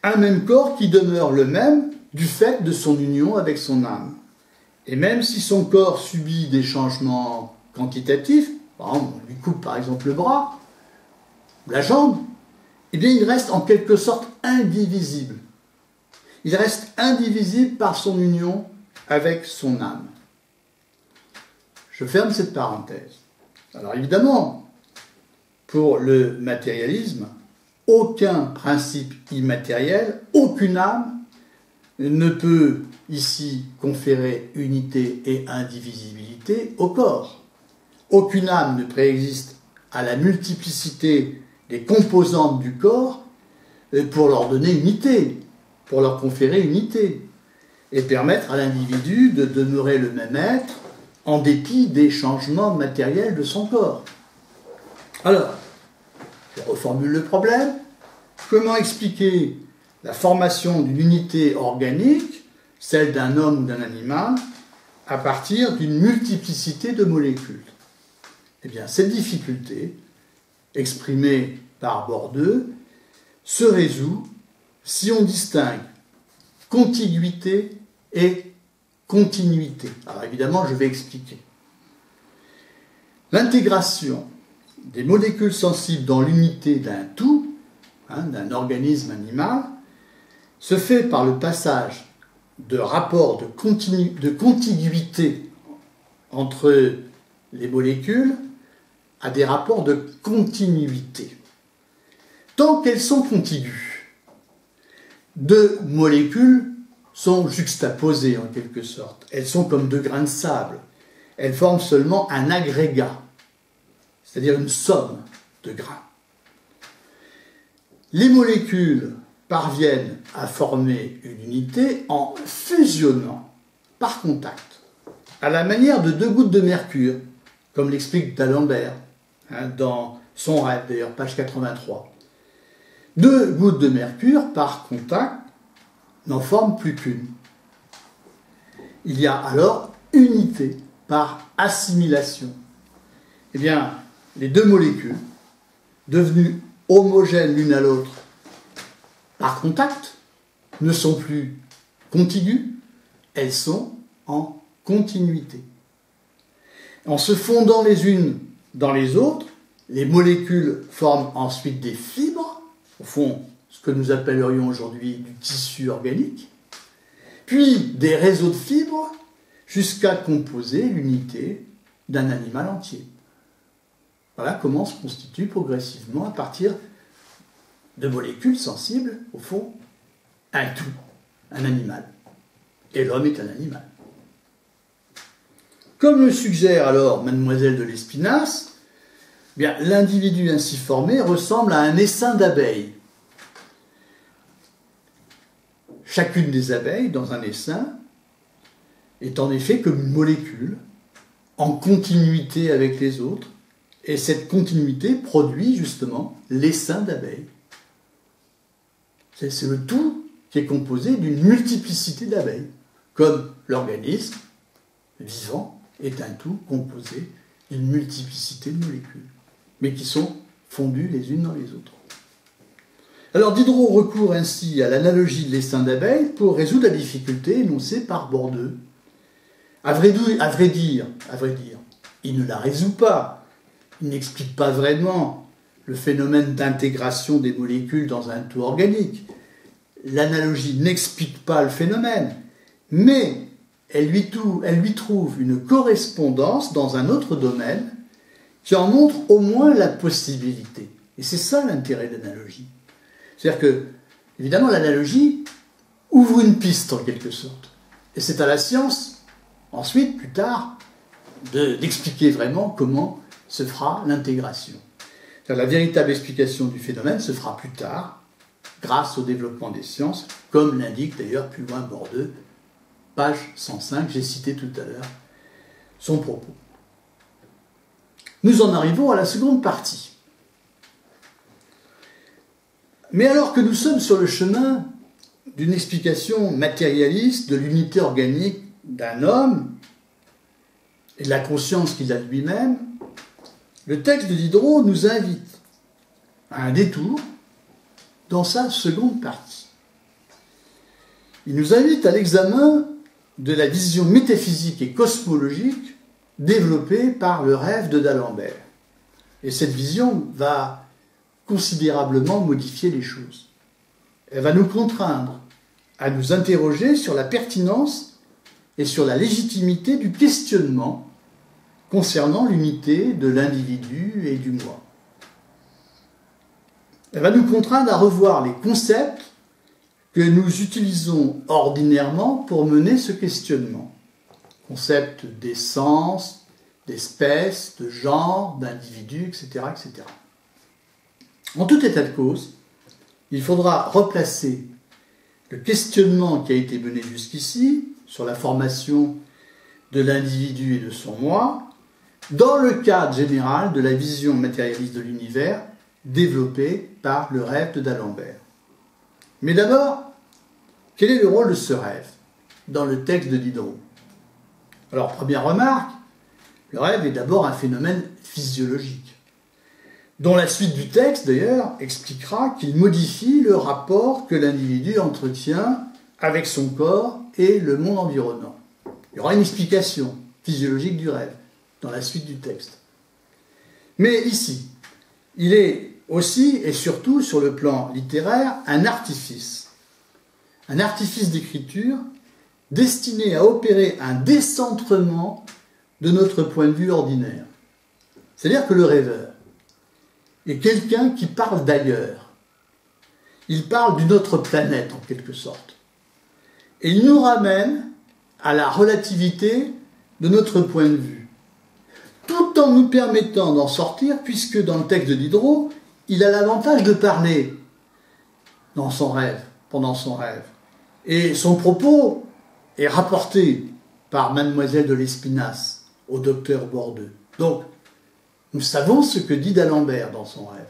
Un même corps qui demeure le même du fait de son union avec son âme. Et même si son corps subit des changements quantitatifs, par exemple, on lui coupe par exemple le bras, ou la jambe, eh bien il reste en quelque sorte indivisible. Il reste indivisible par son union avec son âme. Je ferme cette parenthèse. Alors évidemment, pour le matérialisme, aucun principe immatériel, aucune âme ne peut ici conférer unité et indivisibilité au corps. Aucune âme ne préexiste à la multiplicité des composantes du corps pour leur donner unité, pour leur conférer unité, et permettre à l'individu de demeurer le même être en dépit des changements matériels de son corps. Alors, je reformule le problème. Comment expliquer la formation d'une unité organique, celle d'un homme ou d'un animal, à partir d'une multiplicité de molécules? Eh bien, cette difficulté, exprimée par Boerdeux, se résout si on distingue contiguïté et continuité. Alors évidemment, je vais expliquer. L'intégration des molécules sensibles dans l'unité d'un tout, d'un organisme animal, se fait par le passage de rapports de contiguïté entre les molécules à des rapports de continuité. Tant qu'elles sont contiguës, deux molécules sont juxtaposées en quelque sorte. Elles sont comme deux grains de sable. Elles forment seulement un agrégat, c'est-à-dire une somme de grains. Les molécules parviennent à former une unité en fusionnant par contact, à la manière de deux gouttes de mercure, comme l'explique d'Alembert dans son rêve, d'ailleurs, page 83. Deux gouttes de mercure par contact n'en forment plus qu'une. Il y a alors unité par assimilation. Eh bien, les deux molécules, devenues homogènes l'une à l'autre par contact, ne sont plus contiguës, elles sont en continuité. En se fondant les unes dans les autres, les molécules forment ensuite des fibres, au fond, ce que nous appellerions aujourd'hui du tissu organique, puis des réseaux de fibres jusqu'à composer l'unité d'un animal entier. Voilà comment se constitue progressivement, à partir de molécules sensibles, au fond, un tout, un animal. Et l'homme est un animal. Comme le suggère alors Mademoiselle de Lespinasse, bien, l'individu ainsi formé ressemble à un essaim d'abeilles. Chacune des abeilles, dans un essaim, est en effet comme une molécule, en continuité avec les autres, et cette continuité produit justement l'essaim d'abeilles. C'est le tout qui est composé d'une multiplicité d'abeilles, comme l'organisme vivant est un tout composé d'une multiplicité de molécules, mais qui sont fondues les unes dans les autres. Alors Diderot recourt ainsi à l'analogie de l'essaim d'abeilles pour résoudre la difficulté énoncée par Boerdeux. À vrai dire, il ne la résout pas, il n'explique pas vraiment le phénomène d'intégration des molécules dans un tout organique. L'analogie n'explique pas le phénomène, mais elle lui trouve une correspondance dans un autre domaine qui en montre au moins la possibilité. Et c'est ça l'intérêt de l'analogie. C'est-à-dire que, évidemment, l'analogie ouvre une piste en quelque sorte. Et c'est à la science, ensuite, plus tard, d'expliquer vraiment comment se fera l'intégration. La véritable explication du phénomène se fera plus tard, grâce au développement des sciences, comme l'indique d'ailleurs plus loin Boerdeux, page 105, j'ai cité tout à l'heure son propos. Nous en arrivons à la seconde partie. Mais alors que nous sommes sur le chemin d'une explication matérialiste de l'unité organique d'un homme et de la conscience qu'il a de lui-même, le texte de Diderot nous invite à un détour dans sa seconde partie. Il nous invite à l'examen de la vision métaphysique et cosmologique développée par le rêve de d'Alembert. Et cette vision va considérablement modifier les choses. Elle va nous contraindre à nous interroger sur la pertinence et sur la légitimité du questionnement concernant l'unité de l'individu et du moi. Elle va nous contraindre à revoir les concepts que nous utilisons ordinairement pour mener ce questionnement. Concepts d'essence, d'espèce, de genre, d'individu, etc., etc. En tout état de cause, il faudra replacer le questionnement qui a été mené jusqu'ici sur la formation de l'individu et de son moi dans le cadre général de la vision matérialiste de l'univers développée par le rêve de d'Alembert. Mais d'abord, quel est le rôle de ce rêve dans le texte de Diderot? Alors, première remarque, le rêve est d'abord un phénomène physiologique, dont la suite du texte, d'ailleurs, expliquera qu'il modifie le rapport que l'individu entretient avec son corps et le monde environnant. Il y aura une explication physiologique du rêve dans la suite du texte. Mais ici, il est aussi et surtout, sur le plan littéraire, un artifice d'écriture destiné à opérer un décentrement de notre point de vue ordinaire. C'est-à-dire que le rêveur est quelqu'un qui parle d'ailleurs. Il parle d'une autre planète, en quelque sorte. Et il nous ramène à la relativité de notre point de vue, tout en nous permettant d'en sortir, puisque dans le texte de Diderot, il a l'avantage de parler dans son rêve, pendant son rêve. Et son propos est rapporté par Mademoiselle de Lespinasse au docteur Bordeu. Donc, nous savons ce que dit d'Alembert dans son rêve.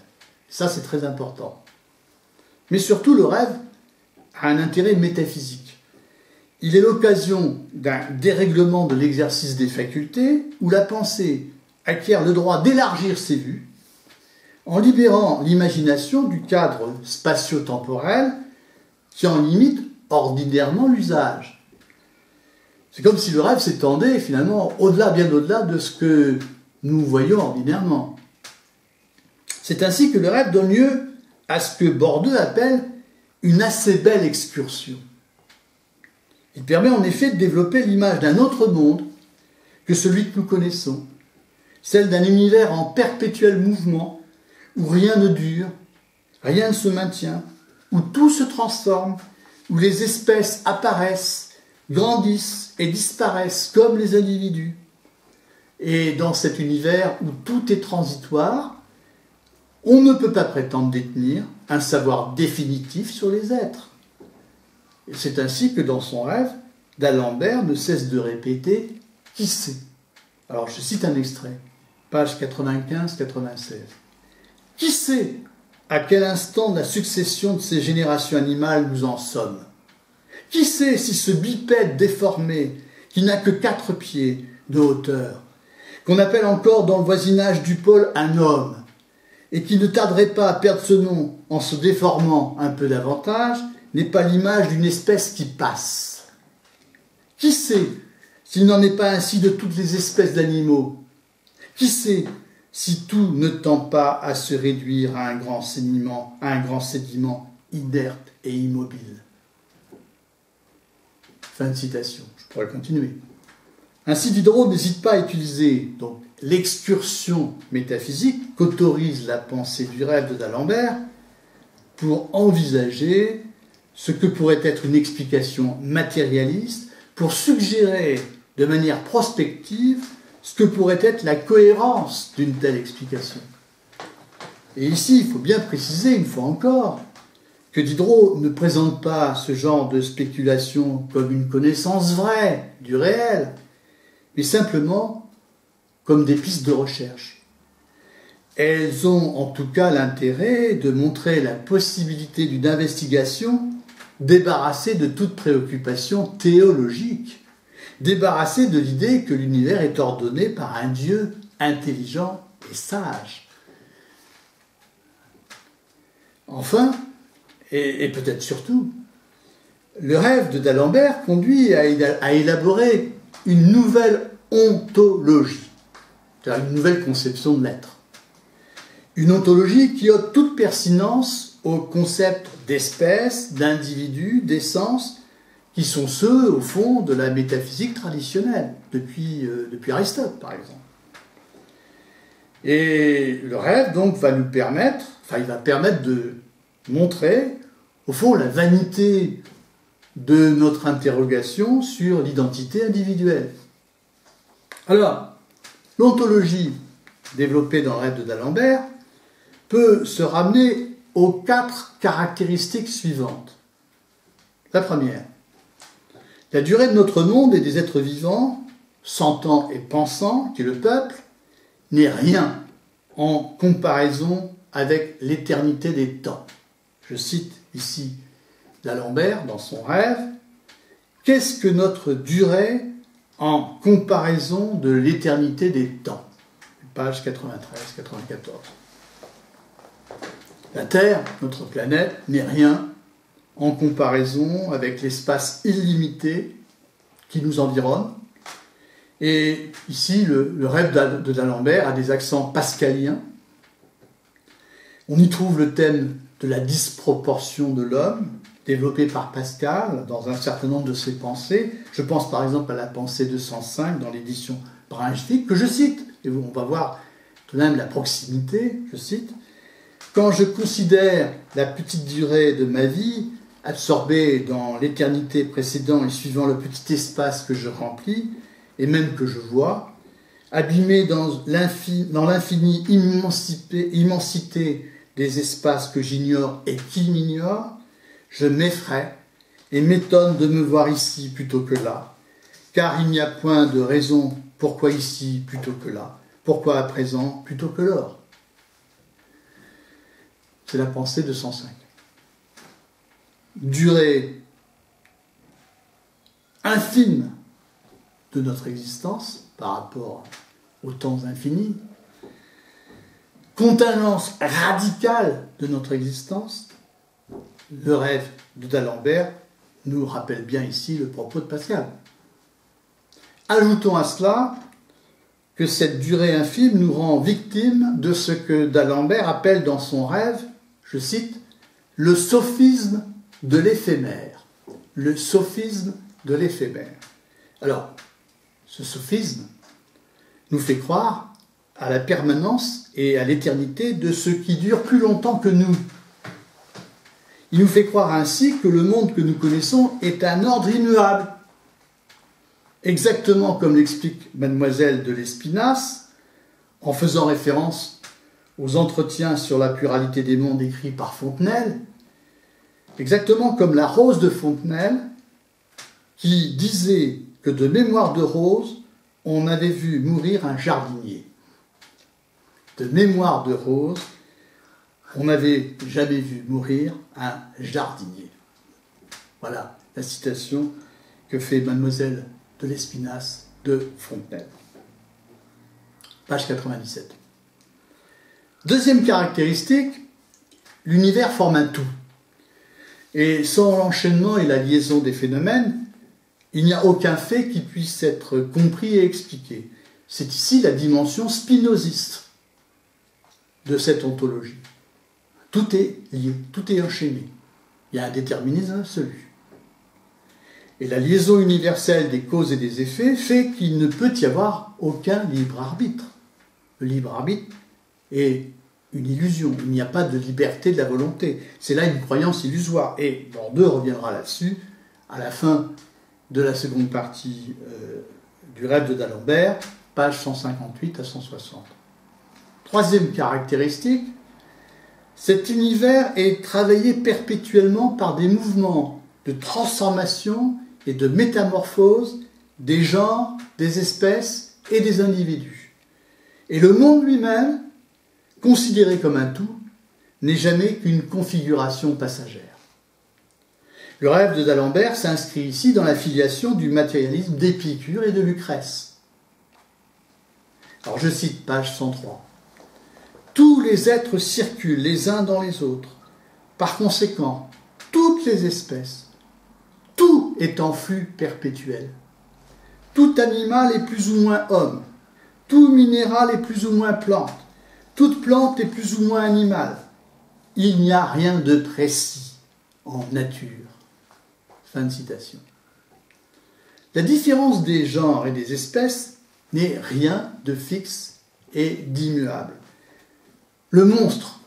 Ça, c'est très important. Mais surtout, le rêve a un intérêt métaphysique. Il est l'occasion d'un dérèglement de l'exercice des facultés où la pensée acquiert le droit d'élargir ses vues en libérant l'imagination du cadre spatio-temporel qui en limite ordinairement l'usage. C'est comme si le rêve s'étendait finalement au-delà, bien au-delà de ce que nous voyons ordinairement. C'est ainsi que le rêve donne lieu à ce que Bordeu appelle une assez belle excursion. Il permet en effet de développer l'image d'un autre monde que celui que nous connaissons, celle d'un univers en perpétuel mouvement, où rien ne dure, rien ne se maintient, où tout se transforme, où les espèces apparaissent, grandissent et disparaissent comme les individus. Et dans cet univers où tout est transitoire, on ne peut pas prétendre détenir un savoir définitif sur les êtres. Et c'est ainsi que dans son rêve, d'Alembert ne cesse de répéter « Qui sait ?» Alors je cite un extrait, page 95-96. « Qui sait à quel instant de la succession de ces générations animales nous en sommes? Qui sait si ce bipède déformé, qui n'a que 4 pieds de hauteur, qu'on appelle encore dans le voisinage du pôle un homme, et qui ne tarderait pas à perdre ce nom en se déformant un peu davantage, n'est pas l'image d'une espèce qui passe? Qui sait s'il n'en est pas ainsi de toutes les espèces d'animaux? Qui sait si tout ne tend pas à se réduire à un grand sédiment inerte et immobile? Fin de citation. Je pourrais continuer. Ainsi, Diderot n'hésite pas à utiliser donc l'excursion métaphysique qu'autorise la pensée du rêve de d'Alembert pour envisager ce que pourrait être une explication matérialiste, pour suggérer de manière prospective ce que pourrait être la cohérence d'une telle explication. Et ici, il faut bien préciser, une fois encore, que Diderot ne présente pas ce genre de spéculation comme une connaissance vraie du réel, mais simplement comme des pistes de recherche. Elles ont en tout cas l'intérêt de montrer la possibilité d'une investigation débarrassée de toute préoccupation théologique, débarrassée de l'idée que l'univers est ordonné par un Dieu intelligent et sage. Enfin, et peut-être surtout, Le rêve de d'Alembert conduit à élaborer une nouvelle ontologie, c'est-à-dire une nouvelle conception de l'être. Une ontologie qui ôte toute pertinence aux concepts d'espèce, d'individu, d'essence, qui sont ceux, au fond, de la métaphysique traditionnelle, depuis Aristote, par exemple. Et le rêve, donc, va permettre de montrer, au fond, la vanité de notre interrogation sur l'identité individuelle. Alors, l'ontologie développée dans le rêve de d'Alembert peut se ramener aux 4 caractéristiques suivantes. La première, la durée de notre monde et des êtres vivants, sentant et pensant, qui est le peuple, n'est rien en comparaison avec l'éternité des temps. Je cite ici d'Alembert dans son rêve. Qu'est-ce que notre durée en comparaison de l'éternité des temps? Page 93-94. La Terre, notre planète, n'est rien en comparaison avec l'espace illimité qui nous environne. Et ici, le rêve de d'Alembert a des accents pascaliens. On y trouve le thème de la disproportion de l'homme, développé par Pascal dans un certain nombre de ses pensées. Je pense par exemple à la pensée 205 dans l'édition Brunswick, que je cite, et on va voir tout de même la proximité, je cite. Quand je considère la petite durée de ma vie, absorbée dans l'éternité précédente et suivant le petit espace que je remplis, et même que je vois, abîmé dans l'infinie immensité des espaces que j'ignore et qui m'ignorent, je m'effraie et m'étonne de me voir ici plutôt que là, car il n'y a point de raison pourquoi ici plutôt que là, pourquoi à présent plutôt que lors. C'est la pensée 205. Durée infime de notre existence par rapport aux temps infinis, contingence radicale de notre existence. Le rêve de d'Alembert nous rappelle bien ici le propos de Pascal. Ajoutons à cela que cette durée infime nous rend victimes de ce que d'Alembert appelle dans son rêve, je cite, le sophisme de l'éphémère. Le sophisme de l'éphémère. Alors, ce sophisme nous fait croire à la permanence et à l'éternité de ce qui dure plus longtemps que nous. Il nous fait croire ainsi que le monde que nous connaissons est un ordre immuable. Exactement comme l'explique Mademoiselle de Lespinasse, en faisant référence aux entretiens sur la pluralité des mondes écrits par Fontenelle, exactement comme la Rose de Fontenelle, qui disait que de mémoire de Rose, on avait vu mourir un jardinier. De mémoire de Rose, on n'avait jamais vu mourir un jardinier. Voilà la citation que fait Mademoiselle de Lespinasse de Fontenelle. Page 97. Deuxième caractéristique, l'univers forme un tout. Et sans l'enchaînement et la liaison des phénomènes, il n'y a aucun fait qui puisse être compris et expliqué. C'est ici la dimension spinoziste de cette ontologie. Tout est lié, tout est enchaîné. Il y a un déterminisme absolu. Et la liaison universelle des causes et des effets fait qu'il ne peut y avoir aucun libre arbitre. Le libre arbitre est une illusion. Il n'y a pas de liberté de la volonté. C'est là une croyance illusoire. Et Bordeaux reviendra là-dessus à la fin de la seconde partie du rêve de d'Alembert, pages 158 à 160. Troisième caractéristique, cet univers est travaillé perpétuellement par des mouvements de transformation et de métamorphose des genres, des espèces et des individus. Et le monde lui-même, considéré comme un tout, n'est jamais qu'une configuration passagère. Le rêve de d'Alembert s'inscrit ici dans la filiation du matérialisme d'Épicure et de Lucrèce. Alors je cite page 103. Tous les êtres circulent les uns dans les autres. Par conséquent, toutes les espèces Tout est en flux perpétuel. Tout animal est plus ou moins homme. Tout minéral est plus ou moins plante. Toute plante est plus ou moins animale. Il n'y a rien de précis en nature. Fin de citation. La différence des genres et des espèces n'est rien de fixe et d'immuable. Le monstre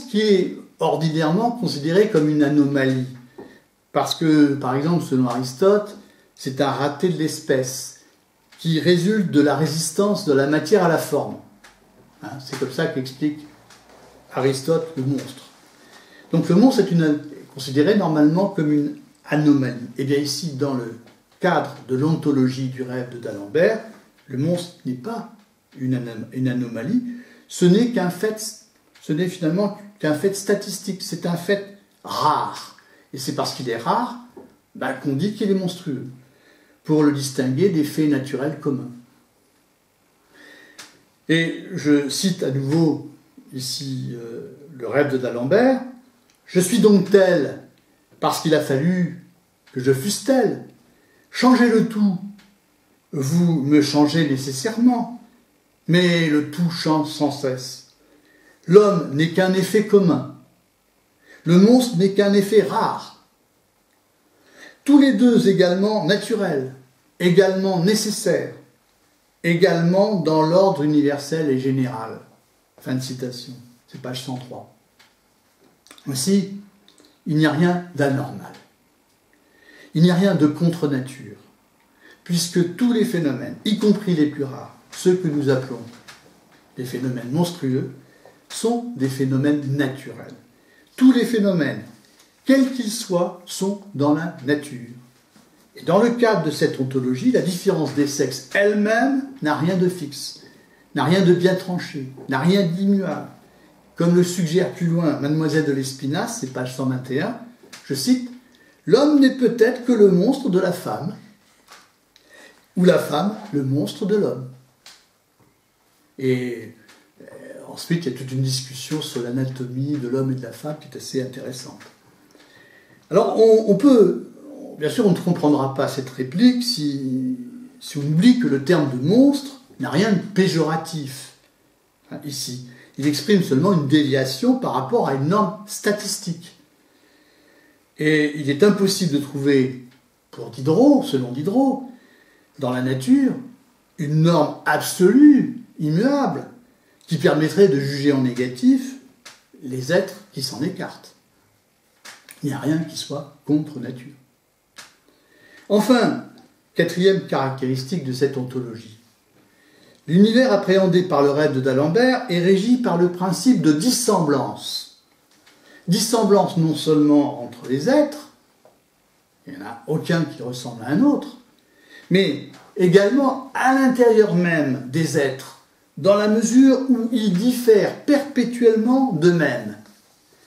qui est ordinairement considéré comme une anomalie, parce que, par exemple, selon Aristote, c'est un raté de l'espèce qui résulte de la résistance de la matière à la forme. Hein, c'est comme ça qu'explique Aristote le monstre. Donc le monstre est considéré normalement comme une anomalie. Et bien ici, dans le cadre de l'ontologie du rêve de d'Alembert, le monstre n'est pas une anomalie, ce n'est finalement qu'un fait statistique, c'est un fait rare. Et c'est parce qu'il est rare qu'on dit qu'il est monstrueux, pour le distinguer des faits naturels communs. Et je cite à nouveau ici le rêve de d'Alembert. « Je suis donc tel parce qu'il a fallu que je fusse tel. Changez le tout. Vous me changez nécessairement, mais le tout change sans cesse. L'homme n'est qu'un effet commun. Le monstre n'est qu'un effet rare. Tous les deux également naturels, également nécessaires, également dans l'ordre universel et général. » Fin de citation. C'est page 103. Ainsi, il n'y a rien d'anormal. Il n'y a rien de contre-nature, puisque tous les phénomènes, y compris les plus rares, ceux que nous appelons les phénomènes monstrueux, sont des phénomènes naturels. Tous les phénomènes, quels qu'ils soient, sont dans la nature. Et dans le cadre de cette ontologie, la différence des sexes elle-même n'a rien de fixe, n'a rien de bien tranché, n'a rien d'immuable. Comme le suggère plus loin Mademoiselle de Lespinasse, c'est page 121, je cite, « L'homme n'est peut-être que le monstre de la femme, ou la femme le monstre de l'homme. » Et ensuite, il y a toute une discussion sur l'anatomie de l'homme et de la femme qui est assez intéressante. Alors, bien sûr, on ne comprendra pas cette réplique si on oublie que le terme de monstre n'a rien de péjoratif ici. Il exprime seulement une déviation par rapport à une norme statistique. Et il est impossible de trouver, pour Diderot, selon Diderot, dans la nature, une norme absolue, immuable, qui permettrait de juger en négatif les êtres qui s'en écartent. Il n'y a rien qui soit contre nature. Enfin, quatrième caractéristique de cette ontologie. L'univers appréhendé par le rêve de d'Alembert est régi par le principe de dissemblance. Dissemblance non seulement entre les êtres, il n'y en a aucun qui ressemble à un autre, mais également à l'intérieur même des êtres, dans la mesure où ils diffèrent perpétuellement d'eux-mêmes.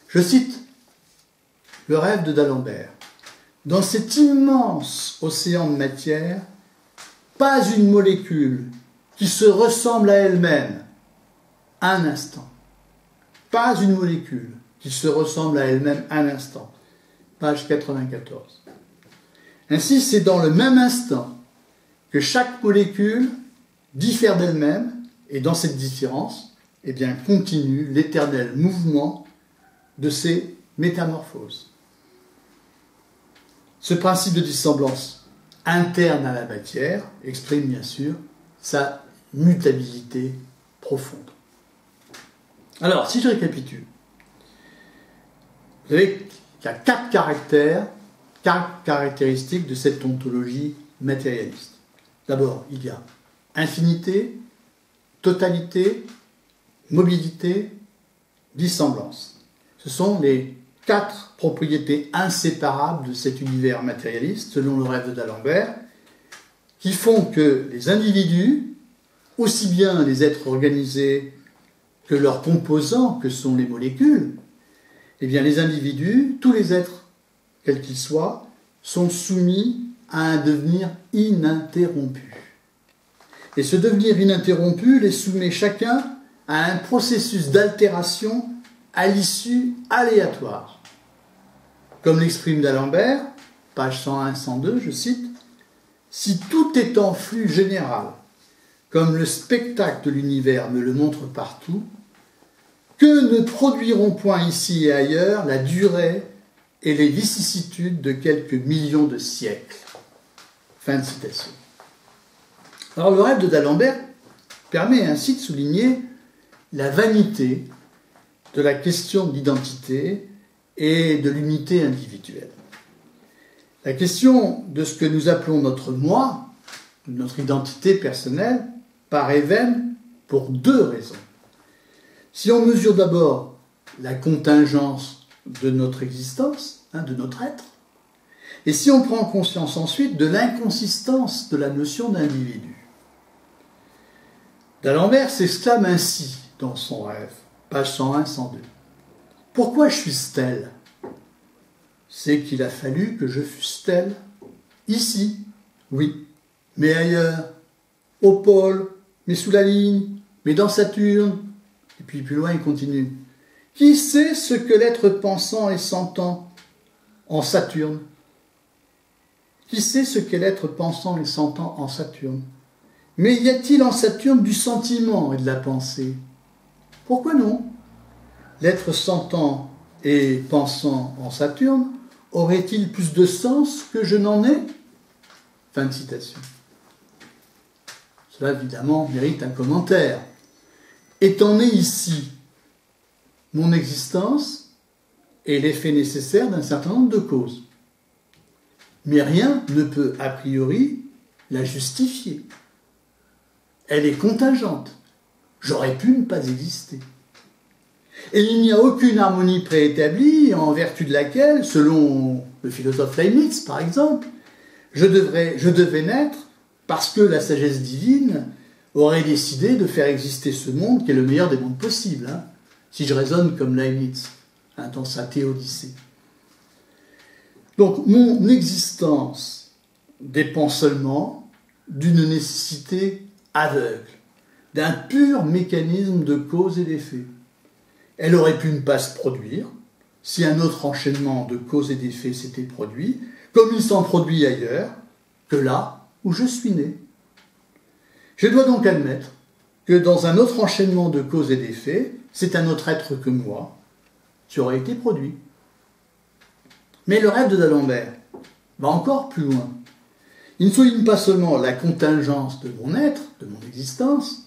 Je cite le rêve de d'Alembert. Dans cet immense océan de matière, pas une molécule qui se ressemble à elle-même un instant. Pas une molécule qui se ressemble à elle-même un instant. Page 94. Ainsi, c'est dans le même instant que chaque molécule diffère d'elle-même, et dans cette différence, continue l'éternel mouvement de ces métamorphoses. Ce principe de dissemblance interne à la matière exprime bien sûr sa mutabilité profonde. Alors, si je récapitule, vous savez qu'il y a quatre caractéristiques de cette ontologie matérialiste. D'abord, il y a infinité, totalité, mobilité, dissemblance. Ce sont les quatre propriétés inséparables de cet univers matérialiste, selon le rêve de d'Alembert, qui font que les individus, aussi bien les êtres organisés que leurs composants, que sont les molécules, les individus, tous les êtres, quels qu'ils soient, sont soumis à un devenir ininterrompu. Et ce devenir ininterrompu les soumet chacun à un processus d'altération à l'issue aléatoire. Comme l'exprime d'Alembert, page 101-102, je cite, « Si tout est en flux général, comme le spectacle de l'univers me le montre partout, que ne produiront point ici et ailleurs la durée et les vicissitudes de quelques millions de siècles. » Fin de citation. Alors le rêve de d'Alembert permet ainsi de souligner la vanité de la question de l'identité et de l'unité individuelle. La question de ce que nous appelons notre moi, notre identité personnelle, paraît vaine pour deux raisons. Si on mesure d'abord la contingence de notre existence, de notre être, et si on prend conscience ensuite de l'inconsistance de la notion d'individu. D'Alembert s'exclame ainsi dans son rêve, page 101-102. « Pourquoi je suis tel ? C'est qu'il a fallu que je fusse tel, ici, oui, mais ailleurs, au pôle, mais sous la ligne, mais dans Saturne. » Et puis plus loin, il continue. « Qui sait ce que l'être pensant et sentant en Saturne ? Qui sait ce qu'est l'être pensant et sentant en Saturne ? Mais y a-t-il en Saturne du sentiment et de la pensée ? Pourquoi non ? L'être sentant et pensant en Saturne aurait-il plus de sens que je n'en ai ? » Fin de citation. Cela, évidemment, mérite un commentaire. Étant né ici, mon existence est l'effet nécessaire d'un certain nombre de causes. Mais rien ne peut, a priori, la justifier. Elle est contingente. J'aurais pu ne pas exister. Et il n'y a aucune harmonie préétablie en vertu de laquelle, selon le philosophe Leibniz par exemple, je devais naître parce que la sagesse divine aurait décidé de faire exister ce monde qui est le meilleur des mondes possibles, si je raisonne comme Leibniz, dans sa théodicée. Donc mon existence dépend seulement d'une nécessité aveugle, d'un pur mécanisme de cause et d'effet. Elle aurait pu ne pas se produire si un autre enchaînement de cause et d'effet s'était produit, comme il s'en produit ailleurs, que là où je suis né. Je dois donc admettre que dans un autre enchaînement de cause et d'effet, c'est un autre être que moi qui aurait été produit. Mais le rêve de d'Alembert va encore plus loin. Il ne souligne pas seulement la contingence de mon être, de mon existence,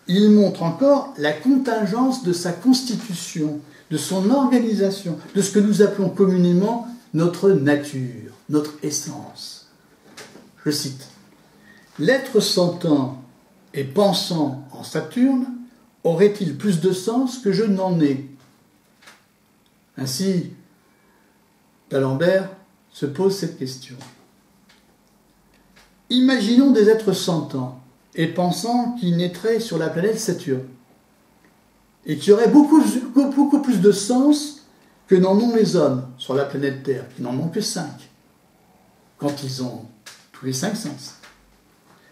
il montre encore la contingence de sa constitution, de son organisation, de ce que nous appelons communément notre nature, notre essence. Je cite, « L'être sentant et pensant en Saturne aurait-il plus de sens que je n'en ai ?» Ainsi, d'Alembert se pose cette question. Imaginons des êtres sentants et pensant qui naîtraient sur la planète Saturne et qui auraient beaucoup plus de sens que n'en ont les hommes sur la planète Terre, qui n'en ont que 5, quand ils ont tous les 5 sens.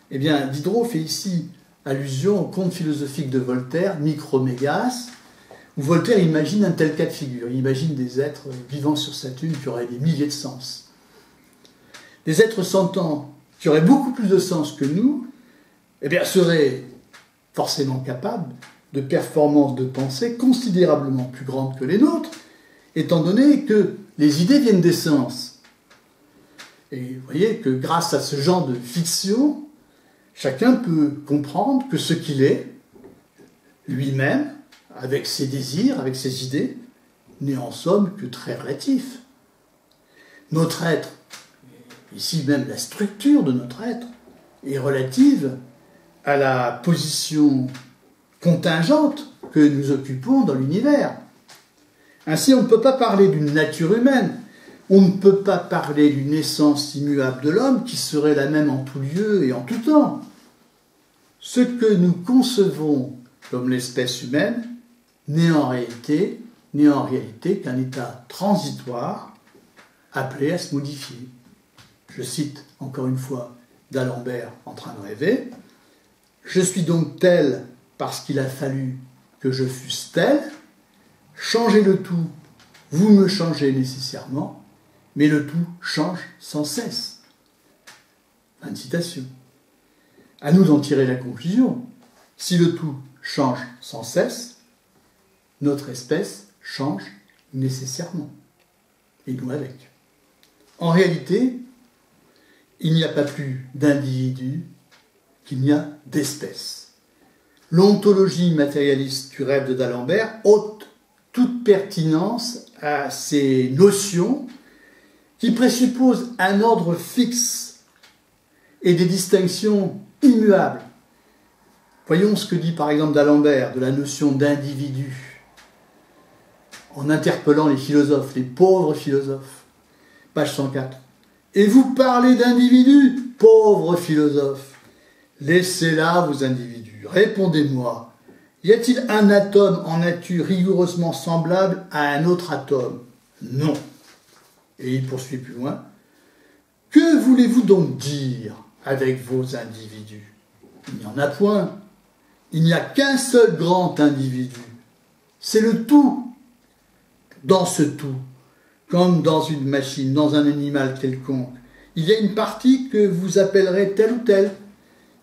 Eh bien, Diderot fait ici allusion au conte philosophique de Voltaire, Micromégas, où Voltaire imagine un tel cas de figure. Il imagine des êtres vivant sur Saturne qui auraient des milliers de sens. Des êtres sentants qui auraient beaucoup plus de sens que nous, eh bien, seraient forcément capables de performances de pensée considérablement plus grandes que les nôtres, étant donné que les idées viennent des sens. Et vous voyez que grâce à ce genre de fiction, chacun peut comprendre que ce qu'il est, lui-même, avec ses désirs, avec ses idées, n'est en somme que très relatif. Notre être, ici même la structure de notre être, est relative à la position contingente que nous occupons dans l'univers. Ainsi, on ne peut pas parler d'une nature humaine, on ne peut pas parler d'une essence immuable de l'homme qui serait la même en tout lieu et en tout temps. Ce que nous concevons comme l'espèce humaine n'est en réalité qu'un état transitoire appelé à se modifier. Je cite encore une fois d'Alembert en train de rêver. « Je suis donc tel parce qu'il a fallu que je fusse tel. Changez le tout, vous me changez nécessairement, mais le tout change sans cesse. Fin de citation. À nous d'en tirer la conclusion. Si le tout change sans cesse, notre espèce change nécessairement. Et nous avec. En réalité, il n'y a pas plus d'individus qu'il n'y a d'espèces. L'ontologie matérialiste du rêve de d'Alembert ôte toute pertinence à ces notions qui présupposent un ordre fixe et des distinctions immuables. Voyons ce que dit par exemple d'Alembert de la notion d'individu, en interpellant les philosophes, les pauvres philosophes. Page 104. Et vous parlez d'individus, pauvres philosophes. Laissez là vos individus. Répondez-moi. Y a-t-il un atome en nature rigoureusement semblable à un autre atome? Non. Et il poursuit plus loin. Que voulez-vous donc dire avec vos individus? Il n'y en a point. Il n'y a qu'un seul grand individu. C'est le tout. Dans ce tout, comme dans une machine, dans un animal quelconque, il y a une partie que vous appellerez telle ou telle.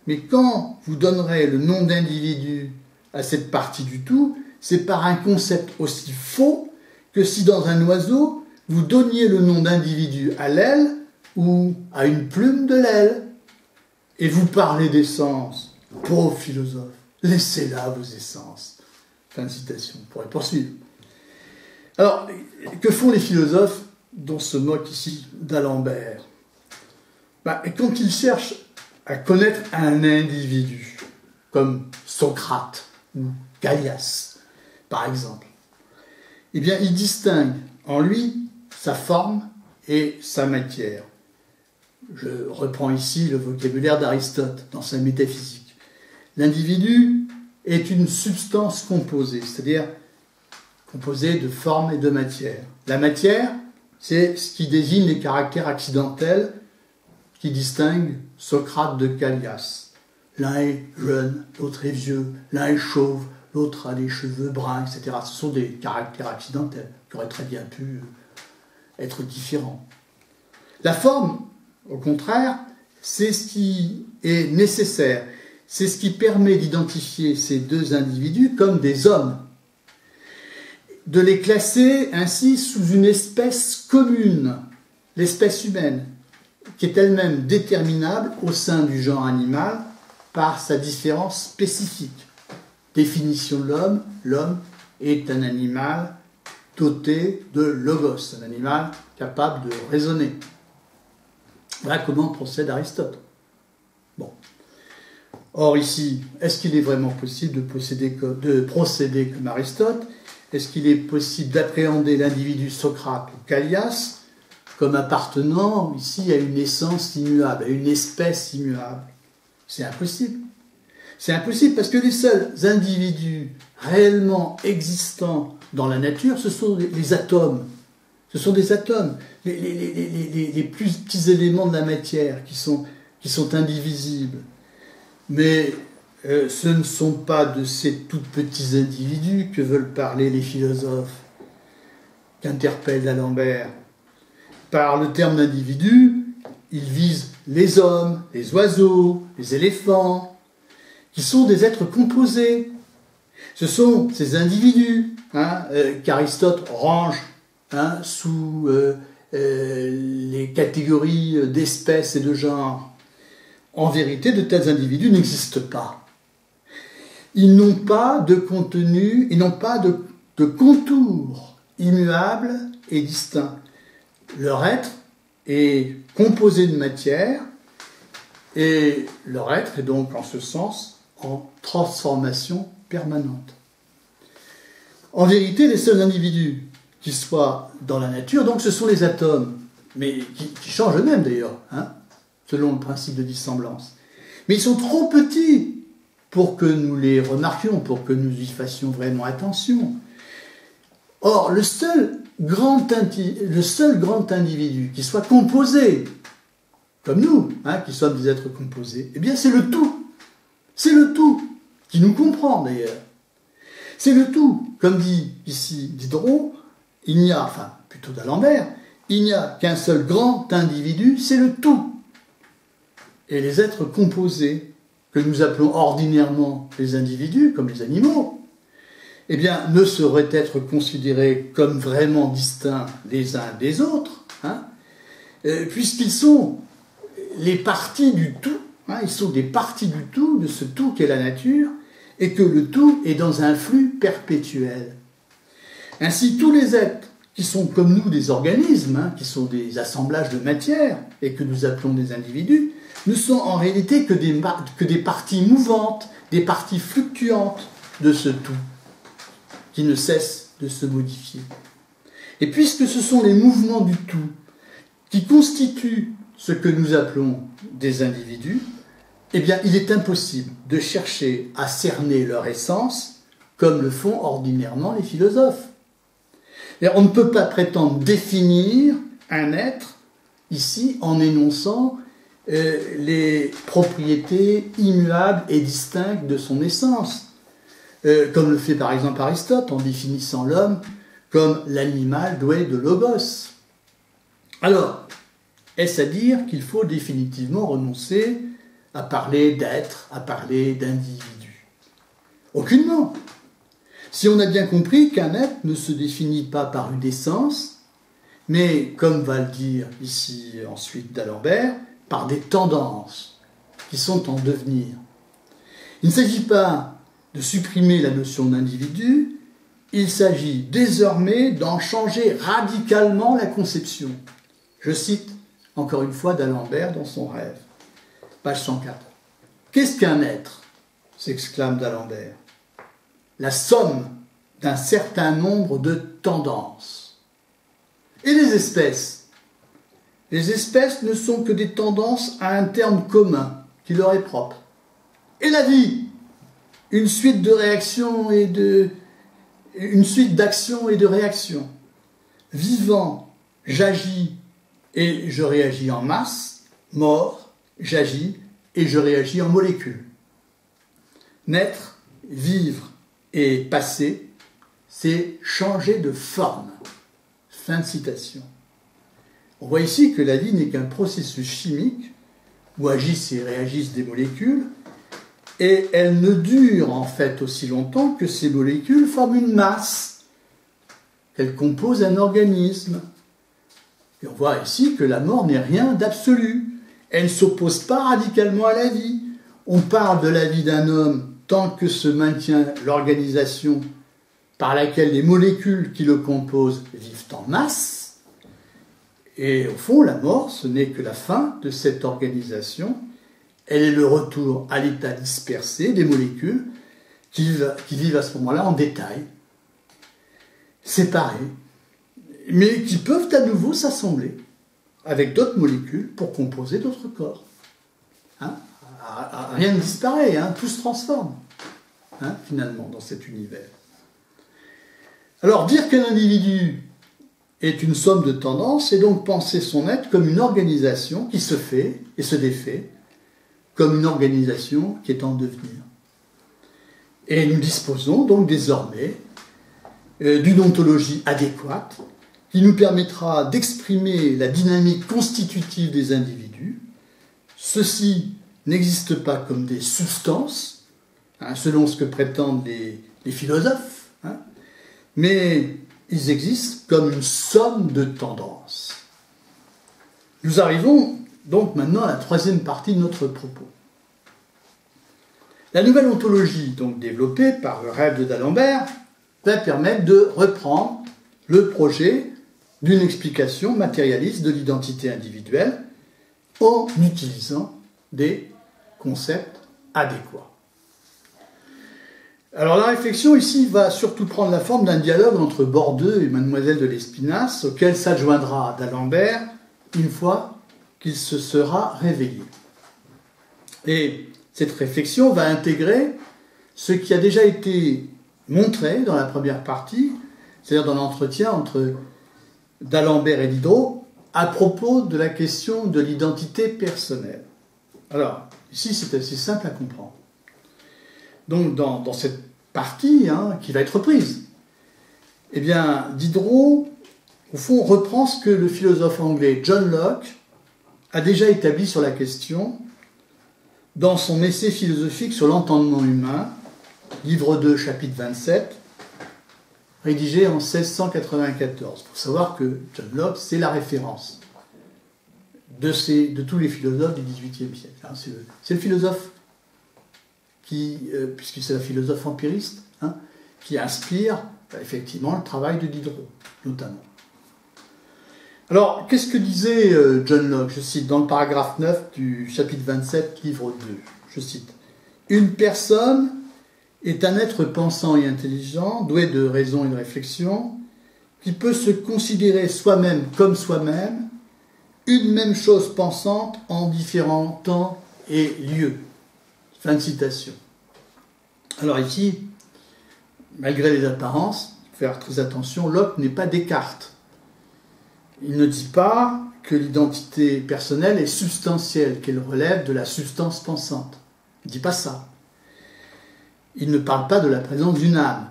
Mais quand vous donnerez le nom d'individu à cette partie du tout, c'est par un concept aussi faux que si dans un oiseau, vous donniez le nom d'individu à l'aile ou à une plume de l'aile. Et vous parlez d'essence. Pauvre philosophe, laissez là vos essences. Fin de citation, on pourrait poursuivre. Alors, que font les philosophes dont se moque ici d'Alembert? Quand ils cherchent à connaître un individu, comme Socrate ou Callias, par exemple, eh bien, ils distinguent en lui sa forme et sa matière. Je reprends ici le vocabulaire d'Aristote dans sa métaphysique. L'individu est une substance composée, c'est-à-dire composée de forme et de matière. La matière, c'est ce qui désigne les caractères accidentels qui distinguent Socrate de Callias. L'un est jeune, l'autre est vieux, l'un est chauve, l'autre a les cheveux bruns, etc. Ce sont des caractères accidentels qui auraient très bien pu être différents. La forme, au contraire, c'est ce qui est nécessaire. C'est ce qui permet d'identifier ces deux individus comme des hommes, de les classer ainsi sous une espèce commune, l'espèce humaine, qui est elle-même déterminable au sein du genre animal par sa différence spécifique. Définition de l'homme, l'homme est un animal doté de logos, un animal capable de raisonner. Voilà comment procède Aristote. Bon. Or ici, est-ce qu'il est vraiment possible de procéder comme Aristote? Est-ce qu'il est possible d'appréhender l'individu Socrate ou Callias comme appartenant ici à une essence immuable, à une espèce immuable? C'est impossible. C'est impossible parce que les seuls individus réellement existants dans la nature, ce sont les atomes. Ce sont des atomes, les plus petits éléments de la matière qui sont indivisibles. Mais ce ne sont pas de ces tout petits individus que veulent parler les philosophes, qu'interpelle d'Alembert. Par le terme d'individu, ils visent les hommes, les oiseaux, les éléphants, qui sont des êtres composés. Ce sont ces individus qu'Aristote range sous les catégories d'espèces et de genres. En vérité, de tels individus n'existent pas. Ils n'ont pas de contenu, ils n'ont pas de contour immuable et distinct. Leur être est composé de matière et leur être est donc en ce sens en transformation permanente. En vérité, les seuls individus qui soient dans la nature, donc ce sont les atomes, mais qui changent eux-mêmes d'ailleurs, selon le principe de dissemblance. Mais ils sont trop petits pour que nous les remarquions, pour que nous y fassions vraiment attention. Or, le seul grand individu qui soit composé, comme nous, qui sommes des êtres composés, eh bien c'est le tout. C'est le tout, qui nous comprend d'ailleurs. C'est le tout, comme dit ici Diderot, plutôt d'Alembert, il n'y a qu'un seul grand individu, c'est le tout. Et les êtres composés, que nous appelons ordinairement les individus, comme les animaux, eh bien, ne sauraient être considérés comme vraiment distincts les uns des autres, hein, puisqu'ils sont les parties du tout, hein, ils sont des parties du tout, de ce tout qu'est la nature, et que le tout est dans un flux perpétuel. Ainsi, tous les êtres qui sont comme nous des organismes, hein, qui sont des assemblages de matière, et que nous appelons des individus, ne sont en réalité que des parties mouvantes, des parties fluctuantes de ce tout, qui ne cessent de se modifier. Et puisque ce sont les mouvements du tout qui constituent ce que nous appelons des individus, eh bien, il est impossible de chercher à cerner leur essence comme le font ordinairement les philosophes. Et on ne peut pas prétendre définir un être ici en énonçant les propriétés immuables et distinctes de son essence, comme le fait par exemple Aristote en définissant l'homme comme l'animal doué de logos. Alors, est-ce à dire qu'il faut définitivement renoncer à parler d'être, à parler d'individu? Aucunement. Si on a bien compris qu'un être ne se définit pas par une essence, mais, comme va le dire ici ensuite d'Alembert, par des tendances qui sont en devenir. Il ne s'agit pas de supprimer la notion d'individu, il s'agit désormais d'en changer radicalement la conception. Je cite encore une fois d'Alembert dans son rêve, page 104. « Qu'est-ce qu'un être ?» s'exclame d'Alembert. « La somme d'un certain nombre de tendances. » Et les espèces ? Les espèces ne sont que des tendances à un terme commun qui leur est propre. Et la vie ? Une suite de réactions et une suite d'actions et de réactions. Vivant, j'agis et je réagis en masse. Mort, j'agis et je réagis en molécules. Naître, vivre et passer, c'est changer de forme. Fin de citation. On voit ici que la vie n'est qu'un processus chimique où agissent et réagissent des molécules, et elle ne dure en fait aussi longtemps que ces molécules forment une masse. Elles composent un organisme. Et on voit ici que la mort n'est rien d'absolu. Elle ne s'oppose pas radicalement à la vie. On parle de la vie d'un homme tant que se maintient l'organisation par laquelle les molécules qui le composent vivent en masse. Et au fond, la mort, ce n'est que la fin de cette organisation. Elle est le retour à l'état dispersé des molécules qui vivent à ce moment-là en détail, séparées, mais qui peuvent à nouveau s'assembler avec d'autres molécules pour composer d'autres corps. Hein, rien ne disparaît, hein, tout se transforme, hein, finalement, dans cet univers. Alors, dire qu'un individu est une somme de tendances, et donc penser son être comme une organisation qui se fait et se défait, comme une organisation qui est en devenir. Et nous disposons donc désormais d'une ontologie adéquate qui nous permettra d'exprimer la dynamique constitutive des individus. Ceux-ci n'existent pas comme des substances, hein, selon ce que prétendent les philosophes, hein, mais ils existent comme une somme de tendances. Nous arrivons donc maintenant à la troisième partie de notre propos. La nouvelle ontologie, donc développée par le rêve d'Alembert, va permettre de reprendre le projet d'une explication matérialiste de l'identité individuelle en utilisant des concepts adéquats. Alors la réflexion ici va surtout prendre la forme d'un dialogue entre Bordeu et Mademoiselle de Lespinasse, auquel s'adjoindra d'Alembert une fois qu'il se sera réveillé. Et cette réflexion va intégrer ce qui a déjà été montré dans la première partie, c'est-à-dire dans l'entretien entre d'Alembert et Diderot, à propos de la question de l'identité personnelle. Alors, ici c'est assez simple à comprendre. Donc dans cette partie qui va être reprise, eh bien Diderot au fond, reprend ce que le philosophe anglais John Locke a déjà établi sur la question dans son essai philosophique sur l'entendement humain, livre 2, chapitre 27, rédigé en 1694. Il faut savoir que John Locke, c'est la référence de tous les philosophes du XVIIIe siècle. C'est le philosophe puisque c'est un philosophe empiriste, qui inspire effectivement le travail de Diderot, notamment. Alors, qu'est-ce que disait John Locke? Je cite dans le paragraphe 9 du chapitre 27, livre 2. Je cite: « Une personne est un être pensant et intelligent, doué de raison et de réflexion, qui peut se considérer soi-même comme soi-même, une même chose pensante en différents temps et lieux. » Fin de citation. Alors ici, malgré les apparences, il faut faire très attention, Locke n'est pas Descartes. Il ne dit pas que l'identité personnelle est substantielle, qu'elle relève de la substance pensante. Il ne dit pas ça. Il ne parle pas de la présence d'une âme.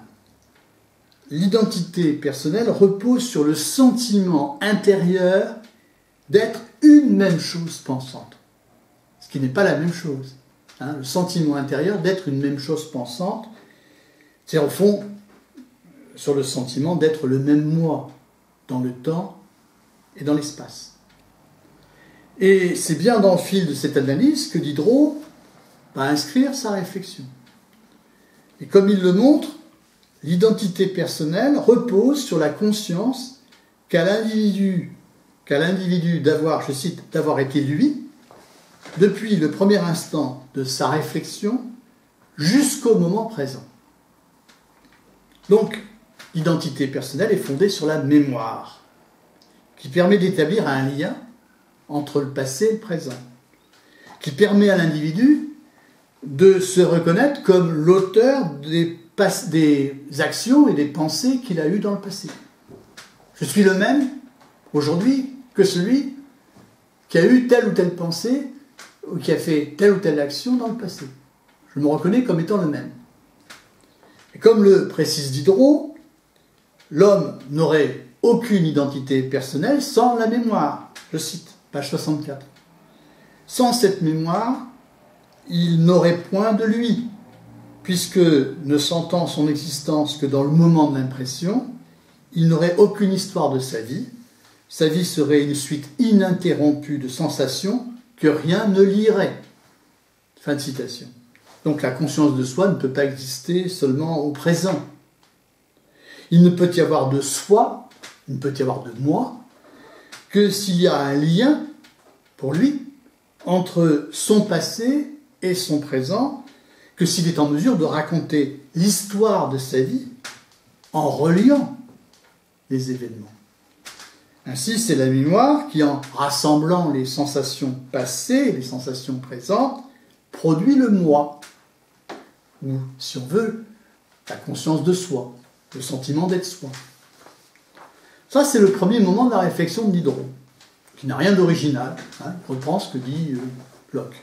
L'identité personnelle repose sur le sentiment intérieur d'être une même chose pensante. Ce qui n'est pas la même chose. Le sentiment intérieur d'être une même chose pensante, c'est au fond sur le sentiment d'être le même moi dans le temps et dans l'espace. Et c'est bien dans le fil de cette analyse que Diderot va inscrire sa réflexion. Et comme il le montre, l'identité personnelle repose sur la conscience qu'à l'individu d'avoir, je cite, d'avoir été lui, depuis le premier instant de sa réflexion jusqu'au moment présent. Donc, l'identité personnelle est fondée sur la mémoire, qui permet d'établir un lien entre le passé et le présent, qui permet à l'individu de se reconnaître comme l'auteur des actions et des pensées qu'il a eues dans le passé. Je suis le même aujourd'hui que celui qui a eu telle ou telle pensée ou qui a fait telle ou telle action dans le passé. Je me reconnais comme étant le même. Et comme le précise Diderot, l'homme n'aurait aucune identité personnelle sans la mémoire. Je cite, page 64. Sans cette mémoire, il n'aurait point de lui, puisque, ne sentant son existence que dans le moment de l'impression, il n'aurait aucune histoire de sa vie. Sa vie serait une suite ininterrompue de sensations que rien ne lierait. Fin de citation. Donc la conscience de soi ne peut pas exister seulement au présent. Il ne peut y avoir de soi, il ne peut y avoir de moi, que s'il y a un lien, pour lui, entre son passé et son présent, que s'il est en mesure de raconter l'histoire de sa vie en reliant les événements. Ainsi, c'est la mémoire qui, en rassemblant les sensations passées et les sensations présentes, produit le moi, ou, si on veut, la conscience de soi, le sentiment d'être soi. Ça, c'est le premier moment de la réflexion de Diderot, qui n'a rien d'original, il reprend ce que dit Locke.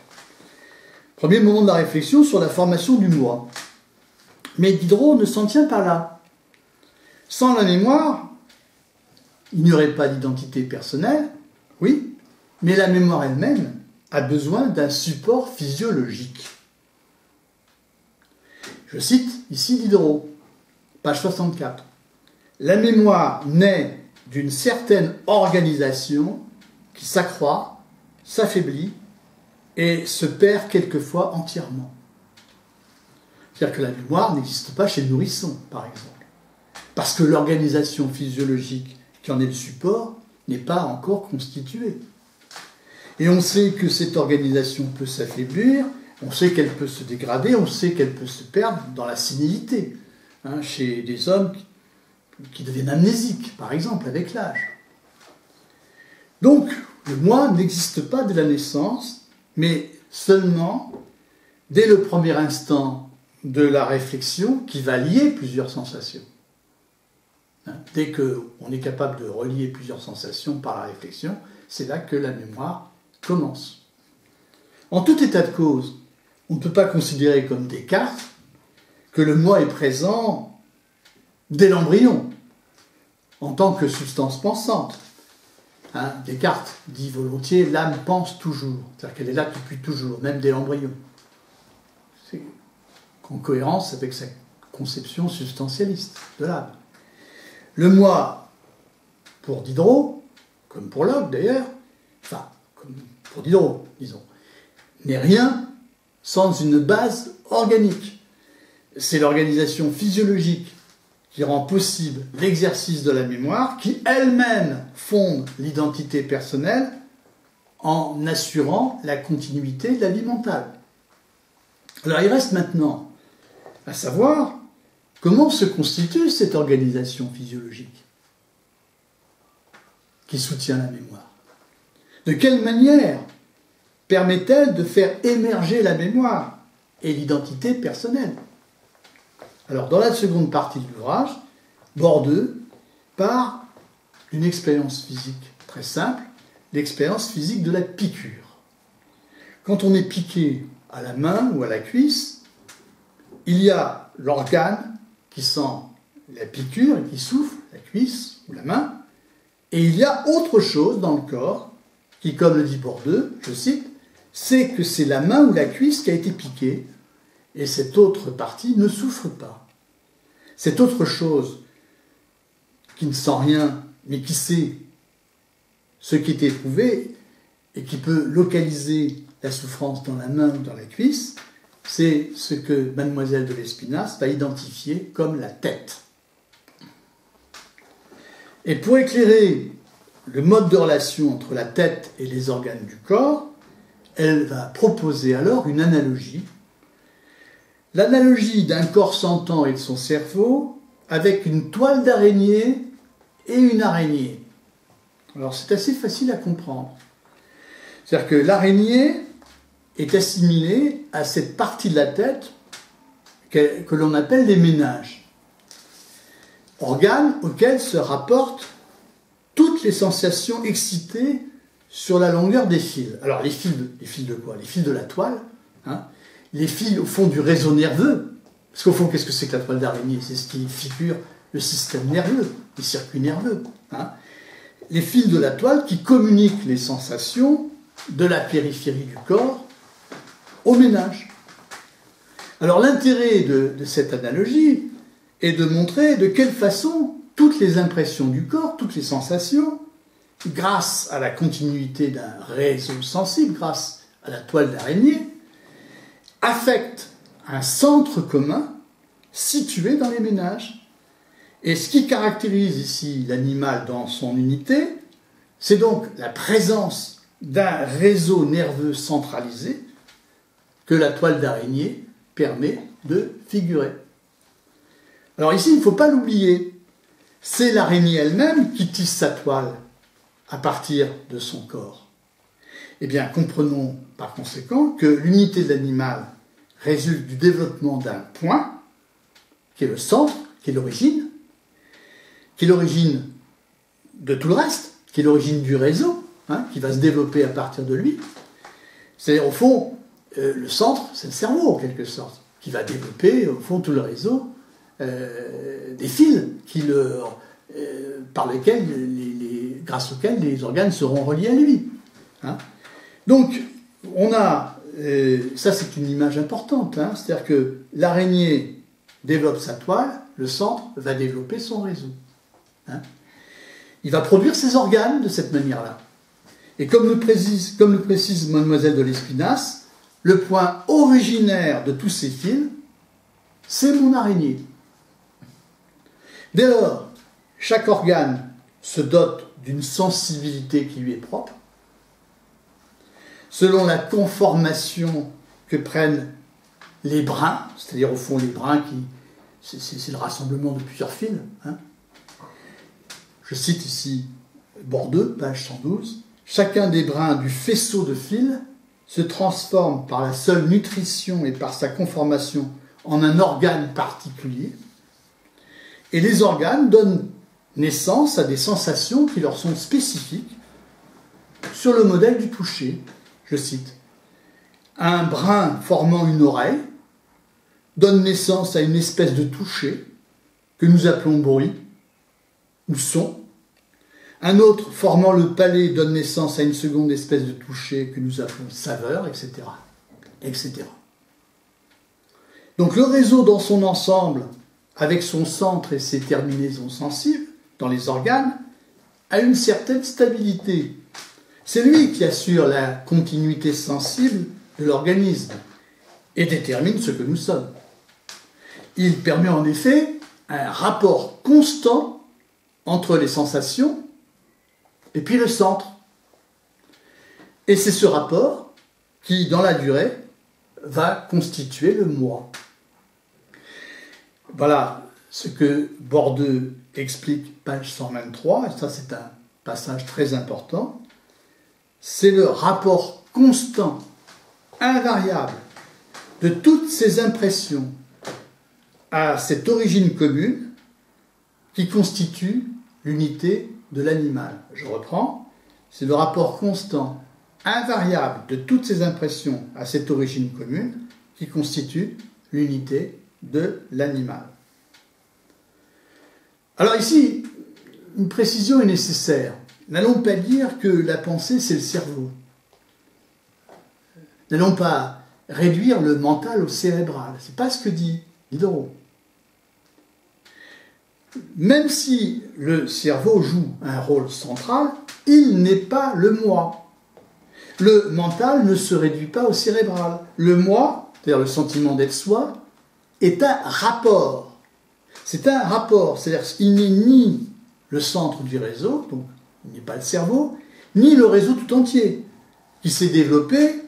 Premier moment de la réflexion sur la formation du moi. Mais Diderot ne s'en tient pas là. Sans la mémoire, il n'y aurait pas d'identité personnelle, oui, mais la mémoire elle-même a besoin d'un support physiologique. Je cite ici Diderot, page 64. La mémoire naît d'une certaine organisation qui s'accroît, s'affaiblit et se perd quelquefois entièrement. C'est-à-dire que la mémoire n'existe pas chez le nourrisson, par exemple, parce que l'organisation physiologique qui en est le support n'est pas encore constituée. Et on sait que cette organisation peut s'affaiblir, on sait qu'elle peut se dégrader, on sait qu'elle peut se perdre dans la sénilité, chez des hommes qui deviennent amnésiques, par exemple, avec l'âge. Donc, le moi n'existe pas dès la naissance, mais seulement dès le premier instant de la réflexion qui va lier plusieurs sensations. Dès qu'on est capable de relier plusieurs sensations par la réflexion, c'est là que la mémoire commence. En tout état de cause, on ne peut pas considérer comme Descartes que le moi est présent dès l'embryon. en tant que substance pensante. Hein, Descartes dit volontiers, l'âme pense toujours, c'est-à-dire qu'elle est là depuis toujours, même dès l'embryon. C'est en cohérence avec sa conception substantialiste de l'âme. Le moi, pour Diderot, comme pour Locke d'ailleurs, enfin, comme pour Diderot, disons, n'est rien sans une base organique. C'est l'organisation physiologique qui rend possible l'exercice de la mémoire, qui elle-même fonde l'identité personnelle en assurant la continuité de la vie mentale. Alors il reste maintenant à savoir comment se constitue cette organisation physiologique qui soutient la mémoire. De quelle manière permet-elle de faire émerger la mémoire et l'identité personnelle? Alors, dans la seconde partie de l'ouvrage, Bordeu part d'une expérience physique très simple, l'expérience physique de la piqûre. Quand on est piqué à la main ou à la cuisse, il y a l'organe qui sent la piqûre et qui souffle, la cuisse ou la main, et il y a autre chose dans le corps qui, comme le dit Bordeu, je cite, c'est que c'est la main ou la cuisse qui a été piquée, et cette autre partie ne souffre pas. Cette autre chose qui ne sent rien, mais qui sait ce qui est éprouvé et qui peut localiser la souffrance dans la main ou dans la cuisse, c'est ce que Mademoiselle de Lespinasse va identifier comme la tête. Et pour éclairer le mode de relation entre la tête et les organes du corps, elle va proposer alors une analogie. L'analogie d'un corps sentant et de son cerveau avec une toile d'araignée et une araignée. Alors c'est assez facile à comprendre. C'est-à-dire que l'araignée est assimilée à cette partie de la tête que l'on appelle les ménages. Organes auxquels se rapportent toutes les sensations excitées sur la longueur des fils. Alors les fils de quoi? Les fils de la toile, hein, les fils au fond du réseau nerveux. Parce qu'au fond, qu'est-ce que c'est que la toile d'araignée? C'est ce qui figure le système nerveux, les circuits nerveux. Hein. Les fils de la toile qui communiquent les sensations de la périphérie du corps au ménage. Alors l'intérêt de cette analogie est de montrer de quelle façon toutes les impressions du corps, toutes les sensations, grâce à la continuité d'un réseau sensible, grâce à la toile d'araignée, affectent un centre commun situé dans les ménages. Et ce qui caractérise ici l'animal dans son unité, c'est donc la présence d'un réseau nerveux centralisé que la toile d'araignée permet de figurer. Alors ici, il ne faut pas l'oublier, c'est l'araignée elle-même qui tisse sa toile à partir de son corps. Eh bien, comprenons par conséquent que l'unité de l'animal résulte du développement d'un point, qui est le centre, qui est l'origine de tout le reste, qui est l'origine du réseau, hein, qui va se développer à partir de lui. C'est-à-dire, au fond, le centre, c'est le cerveau, en quelque sorte, qui va développer, au fond, tout le réseau des fils par lesquels, grâce auxquels les organes seront reliés à lui. Hein. Donc, on a, ça c'est une image importante, hein, c'est-à-dire que l'araignée développe sa toile, le centre va développer son réseau. Hein. Il va produire ses organes de cette manière-là. Et comme le précise Mademoiselle de Lespinasse, le point originaire de tous ces fils, c'est mon araignée. Dès lors, chaque organe se dote d'une sensibilité qui lui est propre, selon la conformation que prennent les brins, c'est-à-dire au fond les brins c'est le rassemblement de plusieurs fils. Hein. Je cite ici Bordeu, page 112. Chacun des brins du faisceau de fils se transforme par la seule nutrition et par sa conformation en un organe particulier. Et les organes donnent naissance à des sensations qui leur sont spécifiques sur le modèle du toucher. Je cite, un brin formant une oreille donne naissance à une espèce de toucher que nous appelons bruit, ou son. Un autre, formant le palais, donne naissance à une seconde espèce de toucher que nous appelons saveur, etc. etc. Donc le réseau dans son ensemble, avec son centre et ses terminaisons sensibles, dans les organes, a une certaine stabilité. C'est lui qui assure la continuité sensible de l'organisme et détermine ce que nous sommes. Il permet en effet un rapport constant entre les sensations et puis le centre. Et c'est ce rapport qui, dans la durée, va constituer le moi. Voilà ce que Bordeu explique, page 123, et ça c'est un passage très important. C'est le rapport constant, invariable, de toutes ces impressions à cette origine commune qui constitue l'unité de l'animal. Je reprends, c'est le rapport constant, invariable de toutes ces impressions à cette origine commune qui constitue l'unité de l'animal. Alors ici, une précision est nécessaire. N'allons pas dire que la pensée c'est le cerveau. N'allons pas réduire le mental au cérébral. C'est pas ce que dit Diderot. Même si le cerveau joue un rôle central, il n'est pas le moi. Le mental ne se réduit pas au cérébral. Le moi, c'est-à-dire le sentiment d'être soi, est un rapport. C'est un rapport, c'est-à-dire qu'il n'est ni le centre du réseau, donc il n'est pas le cerveau, ni le réseau tout entier, qui s'est développé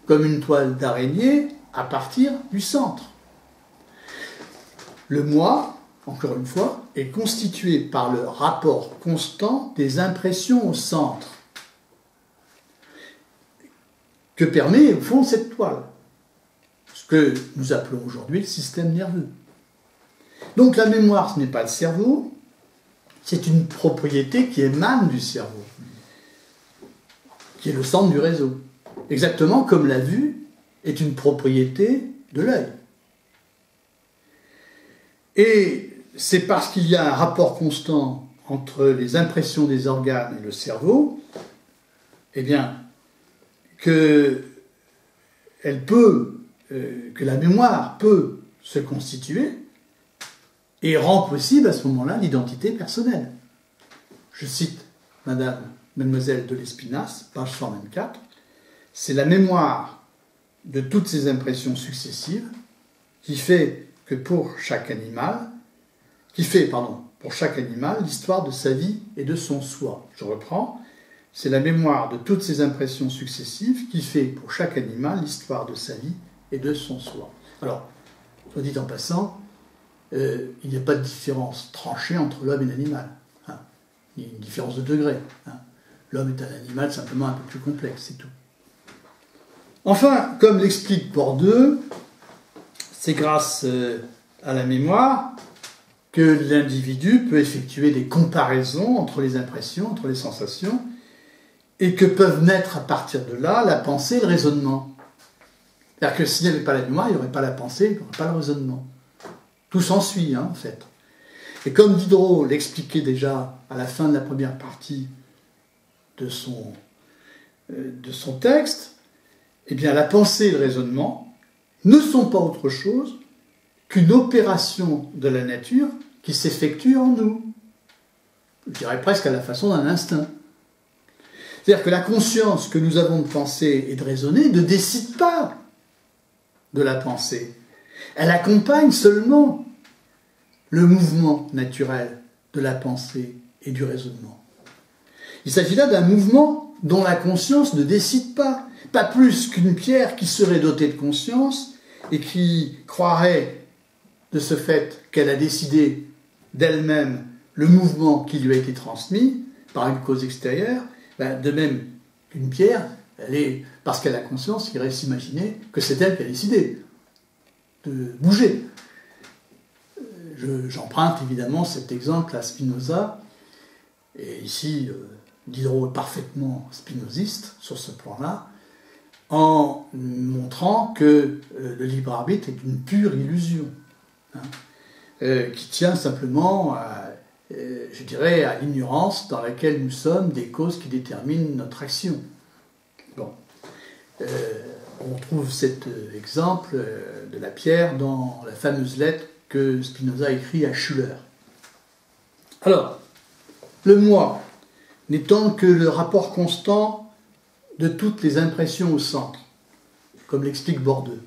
comme une toile d'araignée à partir du centre. Le moi, encore une fois, est constitué par le rapport constant des impressions au centre, que permet, au fond, cette toile, ce que nous appelons aujourd'hui le système nerveux. Donc la mémoire, ce n'est pas le cerveau, c'est une propriété qui émane du cerveau, qui est le centre du réseau. Exactement comme la vue est une propriété de l'œil. Et c'est parce qu'il y a un rapport constant entre les impressions des organes et le cerveau, eh bien, que la mémoire peut se constituer et rend possible à ce moment-là l'identité personnelle. Je cite Mademoiselle de Lespinasse, page 124, c'est la mémoire de toutes ces impressions successives qui fait pour chaque animal l'histoire de sa vie et de son soi. Je reprends, c'est la mémoire de toutes ces impressions successives qui fait pour chaque animal l'histoire de sa vie et de son soi. Alors, soit dit en passant, il n'y a pas de différence tranchée entre l'homme et l'animal. Hein. Il y a une différence de degré. Hein. L'homme est un animal simplement un peu plus complexe, c'est tout. Enfin, comme l'explique Bordeu, c'est grâce à la mémoire que l'individu peut effectuer des comparaisons entre les impressions, entre les sensations, et que peuvent naître à partir de là la pensée et le raisonnement. C'est-à-dire que s'il n'y avait pas la mémoire, il n'y aurait pas la pensée, il n'y aurait pas le raisonnement. Tout s'ensuit, en fait. Et comme Diderot l'expliquait déjà à la fin de la première partie de son texte, eh bien la pensée et le raisonnement ne sont pas autre chose qu'une opération de la nature qui s'effectue en nous. Je dirais presque à la façon d'un instinct. C'est-à-dire que la conscience que nous avons de penser et de raisonner ne décide pas de la pensée. Elle accompagne seulement le mouvement naturel de la pensée et du raisonnement. Il s'agit là d'un mouvement dont la conscience ne décide pas, pas plus qu'une pierre qui serait dotée de conscience et qui croirait de ce fait qu'elle a décidé d'elle-même le mouvement qui lui a été transmis par une cause extérieure, de même qu'une pierre, parce qu'elle a conscience, il irait s'imaginer que c'est elle qui a décidé de bouger. J'emprunte évidemment cet exemple à Spinoza, et ici Diderot est parfaitement spinoziste sur ce plan-là, en montrant que le libre arbitre est une pure illusion, qui tient simplement à je dirais, à l'ignorance dans laquelle nous sommes des causes qui déterminent notre action. Bon. On trouve cet exemple de la pierre dans la fameuse lettre que Spinoza écrit à Schüler. Alors, le moi n'étant que le rapport constant de toutes les impressions au centre, comme l'explique Bordeux,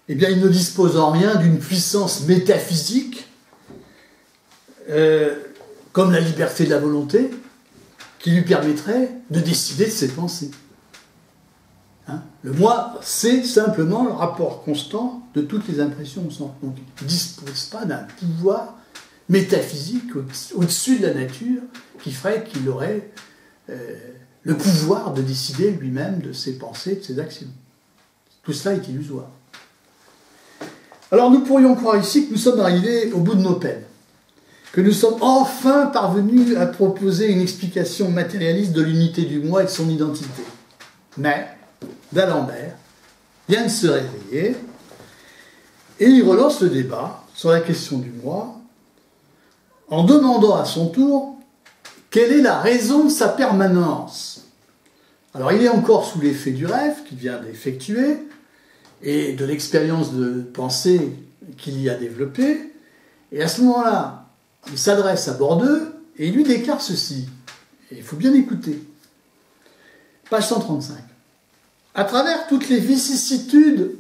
eh bien, il ne dispose en rien d'une puissance métaphysique, comme la liberté de la volonté, qui lui permettrait de décider de ses pensées. Hein? Le moi, c'est simplement le rapport constant de toutes les impressions au centre. Donc, il ne dispose pas d'un pouvoir métaphysique au-dessus de la nature qui ferait qu'il aurait le pouvoir de décider lui-même de ses pensées, de ses actions. Tout cela est illusoire. Alors nous pourrions croire ici que nous sommes arrivés au bout de nos peines, que nous sommes enfin parvenus à proposer une explication matérialiste de l'unité du moi et de son identité. Mais d'Alembert vient de se réveiller et il relance le débat sur la question du moi en demandant à son tour quelle est la raison de sa permanence. Alors il est encore sous l'effet du rêve qu'il vient d'effectuer et de l'expérience de pensée qu'il y a développée, et à ce moment-là, il s'adresse à Bordeux et il lui déclare ceci, et il faut bien écouter. Page 135. À travers toutes les vicissitudes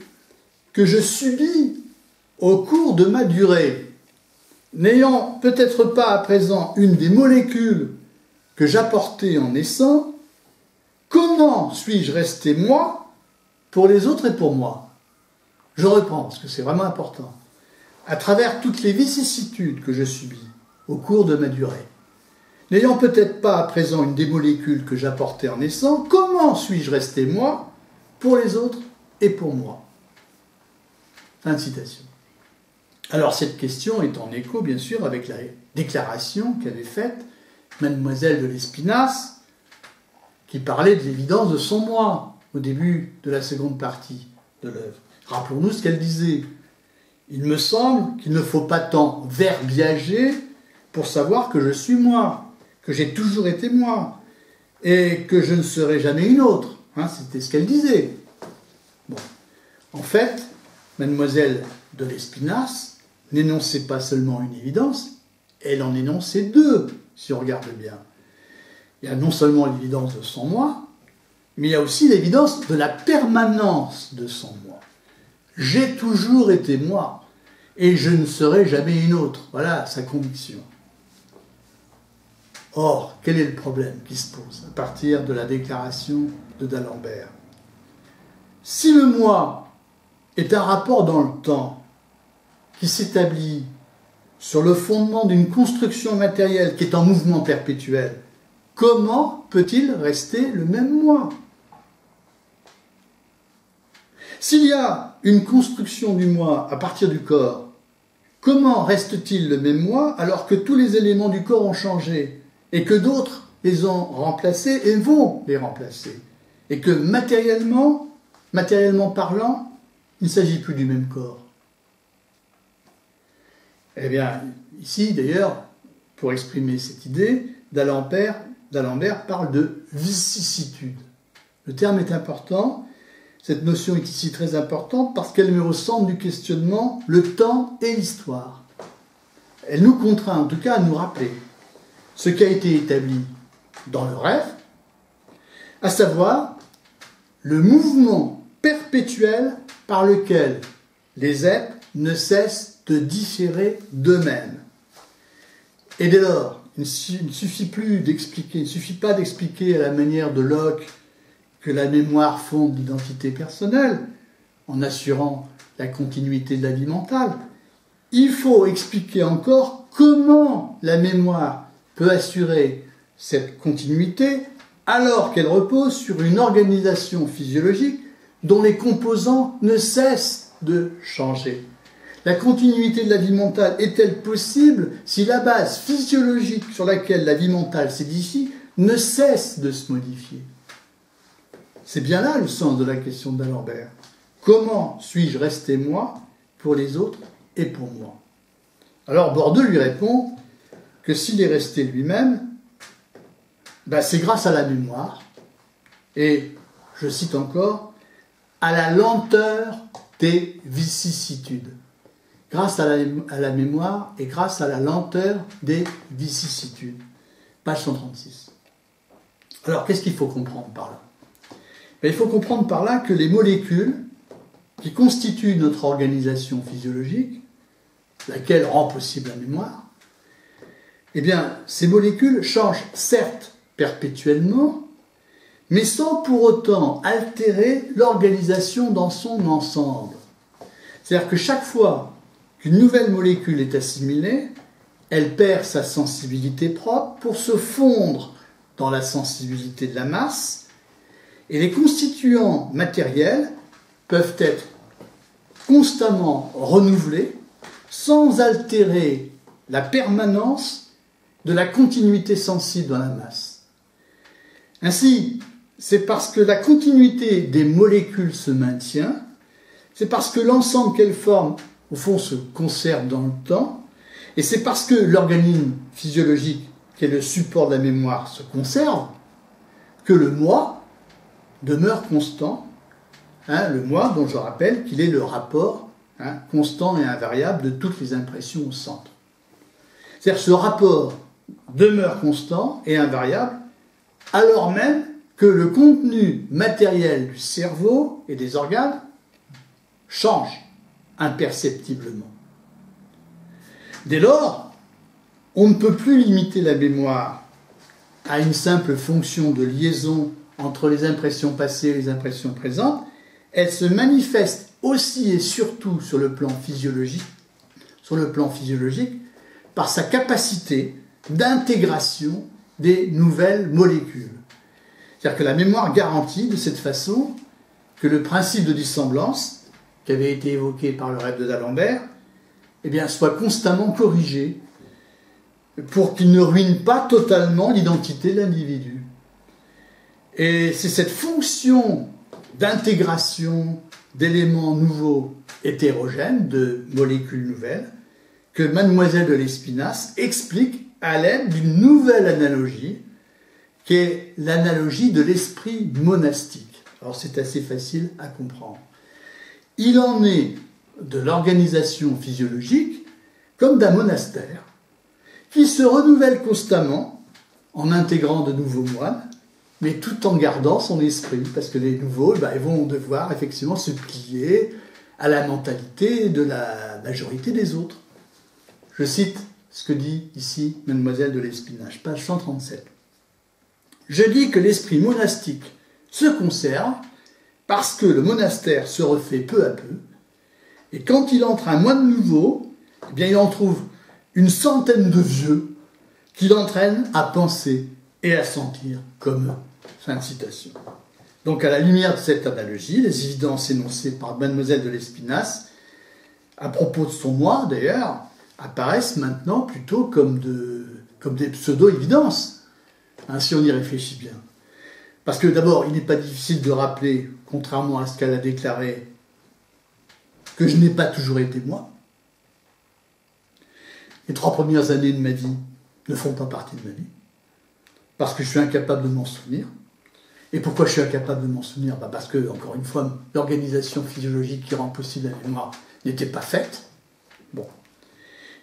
que je subis au cours de ma durée, n'ayant peut-être pas à présent une des molécules que j'apportais en naissant, comment suis-je resté moi pour les autres et pour moi? Je reprends, parce que c'est vraiment important. À travers toutes les vicissitudes que je subis au cours de ma durée, n'ayant peut-être pas à présent une des molécules que j'apportais en naissant, comment suis-je resté moi pour les autres et pour moi? Fin de citation. Alors cette question est en écho, bien sûr, avec la déclaration qu'avait faite Mademoiselle de Lespinasse, qui parlait de l'évidence de son moi au début de la seconde partie de l'œuvre. Rappelons-nous ce qu'elle disait. Il me semble qu'il ne faut pas tant verbiager pour savoir que je suis moi, que j'ai toujours été moi, et que je ne serai jamais une autre. Hein, c'était ce qu'elle disait. Bon. En fait, Mademoiselle de Lespinasse n'énonçait pas seulement une évidence, elle en énonçait deux, si on regarde bien. Il y a non seulement l'évidence de son moi, mais il y a aussi l'évidence de la permanence de son moi. J'ai toujours été moi, et je ne serai jamais une autre. Voilà sa conviction. Or, quel est le problème qui se pose à partir de la déclaration de d'Alembert? Si le moi est un rapport dans le temps qui s'établit sur le fondement d'une construction matérielle qui est en mouvement perpétuel, comment peut-il rester le même moi? S'il y a une construction du moi à partir du corps, comment reste-t-il le même moi alors que tous les éléments du corps ont changé et que d'autres les ont remplacés et vont les remplacer, et que matériellement parlant, il ne s'agit plus du même corps? Eh bien, ici d'ailleurs, pour exprimer cette idée, d'Alembert parle de vicissitude. Le terme est important. Cette notion est ici très importante parce qu'elle met au centre du questionnement le temps et l'histoire. Elle nous contraint en tout cas à nous rappeler ce qui a été établi dans le rêve, à savoir le mouvement perpétuel par lequel les êtres ne cessent de différer d'eux-mêmes. Et dès lors, il ne suffit pas d'expliquer à la manière de Locke que la mémoire fonde l'identité personnelle, en assurant la continuité de la vie mentale. Il faut expliquer encore comment la mémoire peut assurer cette continuité alors qu'elle repose sur une organisation physiologique dont les composants ne cessent de changer. La continuité de la vie mentale est-elle possible si la base physiologique sur laquelle la vie mentale s'édifie ne cesse de se modifier? C'est bien là le sens de la question d'Alembert. Comment suis-je resté moi pour les autres et pour moi? Alors Bordeux lui répond que s'il est resté lui-même, ben c'est grâce à la mémoire, et je cite encore, à la lenteur des vicissitudes. Grâce à la mémoire et grâce à la lenteur des vicissitudes. Page 136. Alors, qu'est-ce qu'il faut comprendre par là? Ben, il faut comprendre par là que les molécules qui constituent notre organisation physiologique, laquelle rend possible la mémoire, eh bien, ces molécules changent certes perpétuellement, mais sans pour autant altérer l'organisation dans son ensemble. C'est-à-dire que chaque fois qu'une nouvelle molécule est assimilée, elle perd sa sensibilité propre pour se fondre dans la sensibilité de la masse, et les constituants matériels peuvent être constamment renouvelés sans altérer la permanence de la continuité sensible dans la masse. Ainsi, c'est parce que la continuité des molécules se maintient, c'est parce que l'ensemble qu'elles forment, au fond, se conserve dans le temps, et c'est parce que l'organisme physiologique, qui est le support de la mémoire, se conserve, que le moi demeure constant, le moi dont je rappelle qu'il est le rapport constant et invariable de toutes les impressions au centre. C'est-à-dire que ce rapport demeure constant et invariable, alors même que le contenu matériel du cerveau et des organes change imperceptiblement. Dès lors, on ne peut plus limiter la mémoire à une simple fonction de liaison entre les impressions passées et les impressions présentes. Elle se manifeste aussi et surtout sur le plan physiologique par sa capacité d'intégration des nouvelles molécules. C'est-à-dire que la mémoire garantit de cette façon que le principe de dissemblance, qui avait été évoqué par le rêve de d'Alembert, eh bien, soit constamment corrigé pour qu'il ne ruine pas totalement l'identité de l'individu. Et c'est cette fonction d'intégration d'éléments nouveaux hétérogènes, de molécules nouvelles, que Mademoiselle de Lespinasse explique à l'aide d'une nouvelle analogie, qui est l'analogie de l'esprit monastique. Alors c'est assez facile à comprendre. Il en est de l'organisation physiologique comme d'un monastère qui se renouvelle constamment en intégrant de nouveaux moines, mais tout en gardant son esprit, parce que les nouveaux ils vont devoir effectivement se plier à la mentalité de la majorité des autres. Je cite ce que dit ici Mademoiselle de Lespinasse, page 137. Je dis que l'esprit monastique se conserve parce que le monastère se refait peu à peu, et quand il entre un moine nouveau, eh bien il en trouve une centaine de vieux qui l'entraînent à penser et à sentir comme eux. Fin de citation. Donc à la lumière de cette analogie, les évidences énoncées par Mademoiselle de Lespinasse, à propos de son moi d'ailleurs, apparaissent maintenant plutôt comme des pseudo-évidences, si on y réfléchit bien. Parce que d'abord, il n'est pas difficile de rappeler, contrairement à ce qu'elle a déclaré, que je n'ai pas toujours été moi. Les 3 premières années de ma vie ne font pas partie de ma vie, parce que je suis incapable de m'en souvenir. Et pourquoi je suis incapable de m'en souvenir? Parce que, encore une fois, l'organisation physiologique qui rend possible la mémoire n'était pas faite. Bon.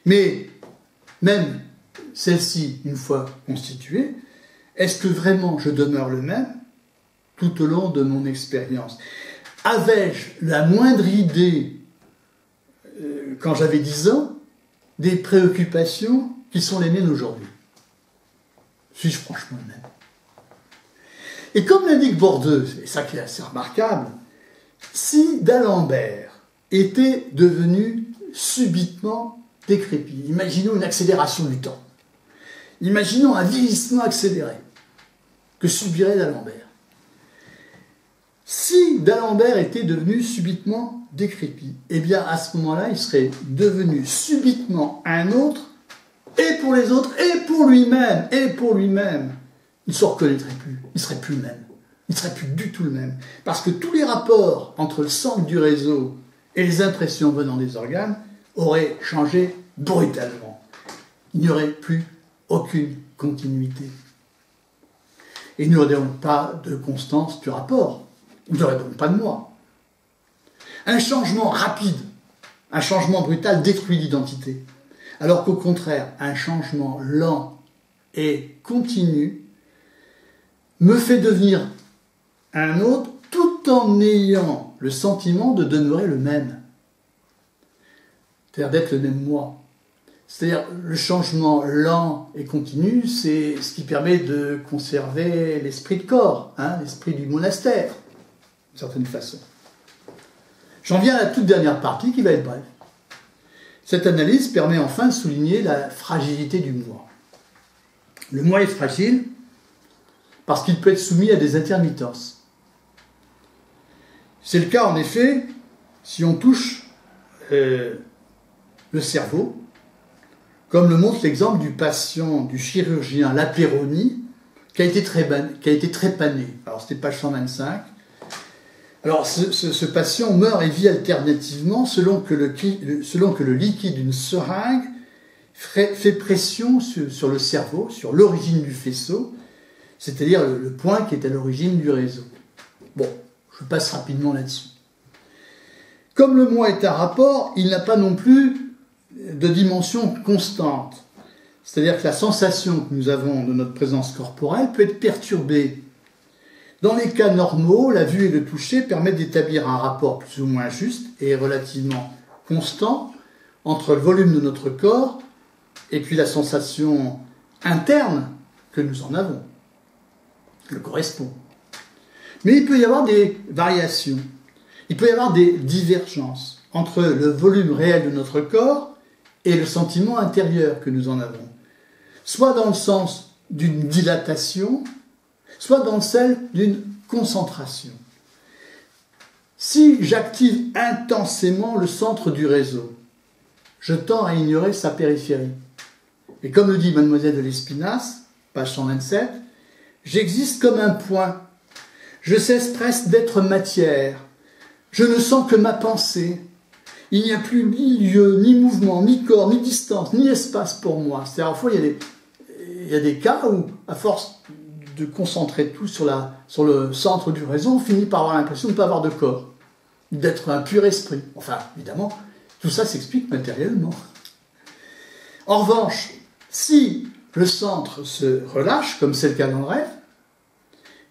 Mais même celle-ci, une fois constituée, est-ce que vraiment je demeure le même tout au long de mon expérience? Avais-je la moindre idée, quand j'avais 10 ans, des préoccupations qui sont les miennes aujourd'hui? Suis-je franchement le même? Et comme l'indique Bourdieu, et ça qui est assez remarquable, si d'Alembert était devenu subitement décrépit, imaginons une accélération du temps, imaginons un vieillissement accéléré que subirait d'Alembert. Si d'Alembert était devenu subitement décrépit, eh bien à ce moment-là, il serait devenu subitement un autre, et pour les autres, et pour lui-même, Il ne se reconnaîtrait plus, il ne serait plus le même. Il ne serait plus du tout le même. Parce que tous les rapports entre le centre du réseau et les impressions venant des organes auraient changé brutalement. Il n'y aurait plus aucune continuité. Et il n'y aurait donc pas de constance du rapport. Il n'y aurait donc pas de moi. Un changement rapide, un changement brutal détruit l'identité. Alors qu'au contraire, un changement lent et continu me fait devenir un autre tout en ayant le sentiment de demeurer le même. C'est-à-dire d'être le même moi. C'est-à-dire le changement lent et continu, c'est ce qui permet de conserver l'esprit de corps, l'esprit du monastère, d'une certaine façon. J'en viens à la toute dernière partie qui va être brève. Cette analyse permet enfin de souligner la fragilité du moi. Le moi est fragile parce qu'il peut être soumis à des intermittences. C'est le cas en effet si on touche le cerveau, comme le montre l'exemple du patient, du chirurgien Lapéroni, qui a été trépané. Alors c'était page 125. Alors ce patient meurt et vit alternativement selon que le liquide d'une seringue fait pression sur le cerveau, sur l'origine du faisceau, c'est-à-dire le point qui est à l'origine du réseau. Bon, je passe rapidement là-dessus. Comme le moi est un rapport, il n'a pas non plus de dimension constante. C'est-à-dire que la sensation que nous avons de notre présence corporelle peut être perturbée. Dans les cas normaux, la vue et le toucher permettent d'établir un rapport plus ou moins juste et relativement constant entre le volume de notre corps et puis la sensation interne que nous en avons. Le correspond. Mais il peut y avoir des variations. Il peut y avoir des divergences entre le volume réel de notre corps et le sentiment intérieur que nous en avons. Soit dans le sens d'une dilatation, soit dans celle d'une concentration. Si j'active intensément le centre du réseau, je tends à ignorer sa périphérie. Et comme le dit Mademoiselle de Lespinasse, page 127, j'existe comme un point. Je cesse presque d'être matière. Je ne sens que ma pensée. Il n'y a plus ni lieu, ni mouvement, ni corps, ni distance, ni espace pour moi. C'est-à-dire, parfois, il y a des cas où, à force de concentrer tout sur le centre du réseau, on finit par avoir l'impression de ne pas avoir de corps, d'être un pur esprit. Enfin, évidemment, tout ça s'explique matériellement. En revanche, si le centre se relâche, comme c'est le cas dans le rêve,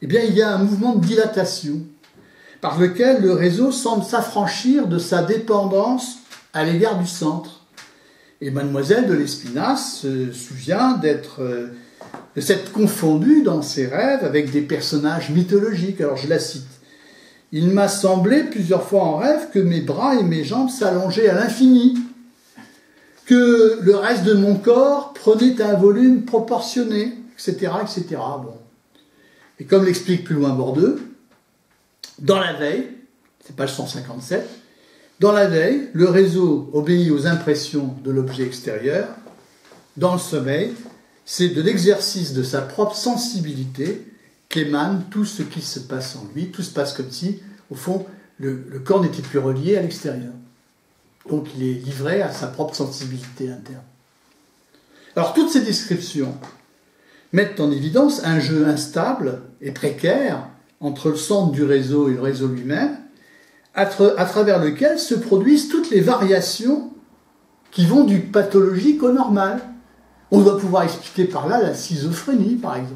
eh bien, il y a un mouvement de dilatation par lequel le réseau semble s'affranchir de sa dépendance à l'égard du centre. Et Mademoiselle de Lespinasse se souvient de s'être confondue dans ses rêves avec des personnages mythologiques. Alors je la cite. « Il m'a semblé plusieurs fois en rêve que mes bras et mes jambes s'allongeaient à l'infini, que le reste de mon corps prenait un volume proportionné, etc. etc. » Bon. Et comme l'explique plus loin Bordeux, dans la veille, c'est page 157, dans la veille, le réseau obéit aux impressions de l'objet extérieur. Dans le sommeil, c'est de l'exercice de sa propre sensibilité qu'émane tout ce qui se passe en lui. Tout se passe comme si, au fond, le corps n'était plus relié à l'extérieur. Donc il est livré à sa propre sensibilité interne. Alors toutes ces descriptions mettent en évidence un jeu instable et précaire entre le centre du réseau et le réseau lui-même, à travers lequel se produisent toutes les variations qui vont du pathologique au normal. On doit pouvoir expliquer par là la schizophrénie, par exemple.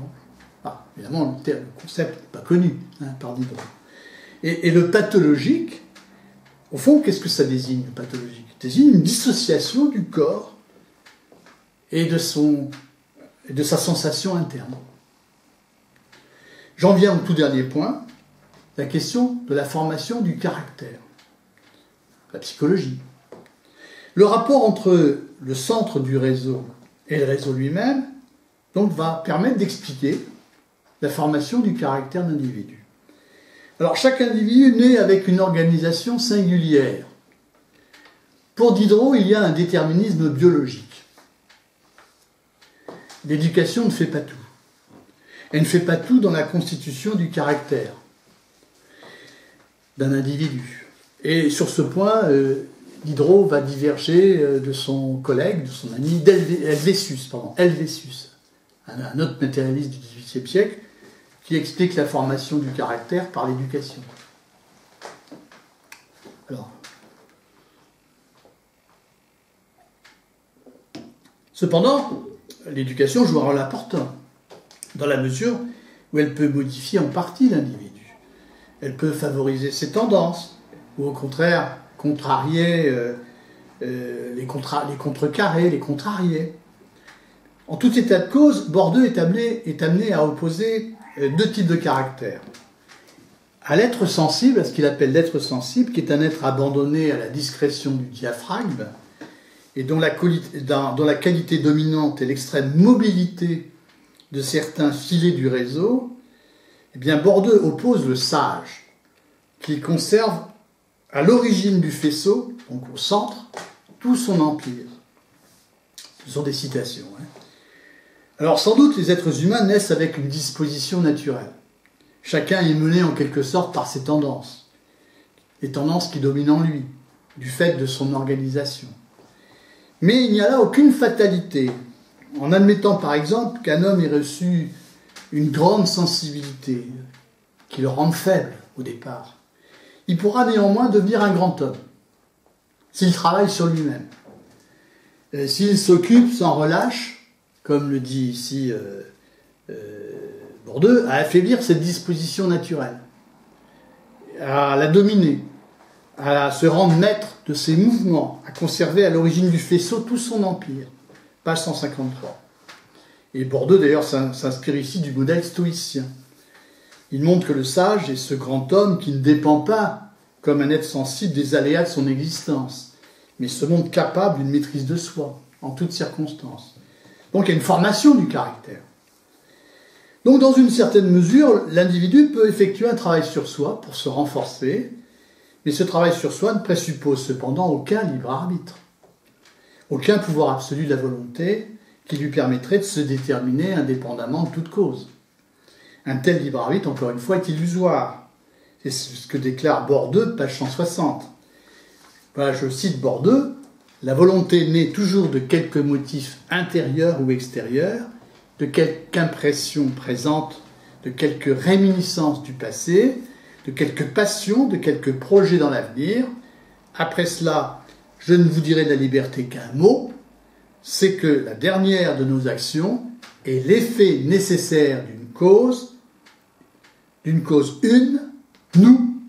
Ah, évidemment, le concept n'est pas connu par Diderot. Et le pathologique, au fond, qu'est-ce que ça désigne, le pathologique? Ça désigne une dissociation du corps et de sa sensation interne. J'en viens au tout dernier point, la question de la formation du caractère, la psychologie. Le rapport entre le centre du réseau et le réseau lui-même donc, va permettre d'expliquer la formation du caractère d'individu. Alors, chaque individu naît avec une organisation singulière. Pour Diderot, il y a un déterminisme biologique. L'éducation ne fait pas tout. Elle ne fait pas tout dans la constitution du caractère d'un individu. Et sur ce point, Diderot va diverger de son collègue, de son ami Helvétius. un autre matérialiste du XVIIIe siècle, qui explique la formation du caractère par l'éducation. Alors, cependant, l'éducation joue un rôle important, dans la mesure où elle peut modifier en partie l'individu. Elle peut favoriser ses tendances, ou au contraire, contrarier, les contrecarrer, les contrarier. En tout état de cause, Bourdieu est amené à opposer deux types de caractères. À l'être sensible, à ce qu'il appelle l'être sensible, qui est un être abandonné à la discrétion du diaphragme, et dont la qualité dominante est l'extrême mobilité de certains filets du réseau, eh bien Bourdieu oppose le sage, qui conserve à l'origine du faisceau, donc au centre, tout son empire. Ce sont des citations. Alors sans doute les êtres humains naissent avec une disposition naturelle. Chacun est mené en quelque sorte par ses tendances, les tendances qui dominent en lui, du fait de son organisation. Mais il n'y a là aucune fatalité, en admettant par exemple qu'un homme ait reçu une grande sensibilité, qui le rende faible au départ. Il pourra néanmoins devenir un grand homme, s'il travaille sur lui-même. S'il s'occupe sans relâche, comme le dit ici Bourdieu, à affaiblir cette disposition naturelle, à la dominer, à se rendre maître de ses mouvements, à conserver à l'origine du faisceau tout son empire. Page 153. Et Bourdieu d'ailleurs s'inspire ici du modèle stoïcien. Il montre que le sage est ce grand homme qui ne dépend pas, comme un être sensible, des aléas de son existence, mais se montre capable d'une maîtrise de soi, en toutes circonstances. Donc il y a une formation du caractère. Donc dans une certaine mesure, l'individu peut effectuer un travail sur soi pour se renforcer, mais ce travail sur soi ne présuppose cependant aucun libre arbitre, aucun pouvoir absolu de la volonté qui lui permettrait de se déterminer indépendamment de toute cause. Un tel libre arbitre, encore une fois, est illusoire. C'est ce que déclare Bourdieu, page 160. Voilà, je cite Bourdieu, « La volonté naît toujours de quelque motif intérieur ou extérieur, de quelque impression présente, de quelque réminiscence du passé, de quelque passion, de quelque projet dans l'avenir. Après cela, je ne vous dirai de la liberté qu'un mot, c'est que la dernière de nos actions est l'effet nécessaire d'une cause une, nous,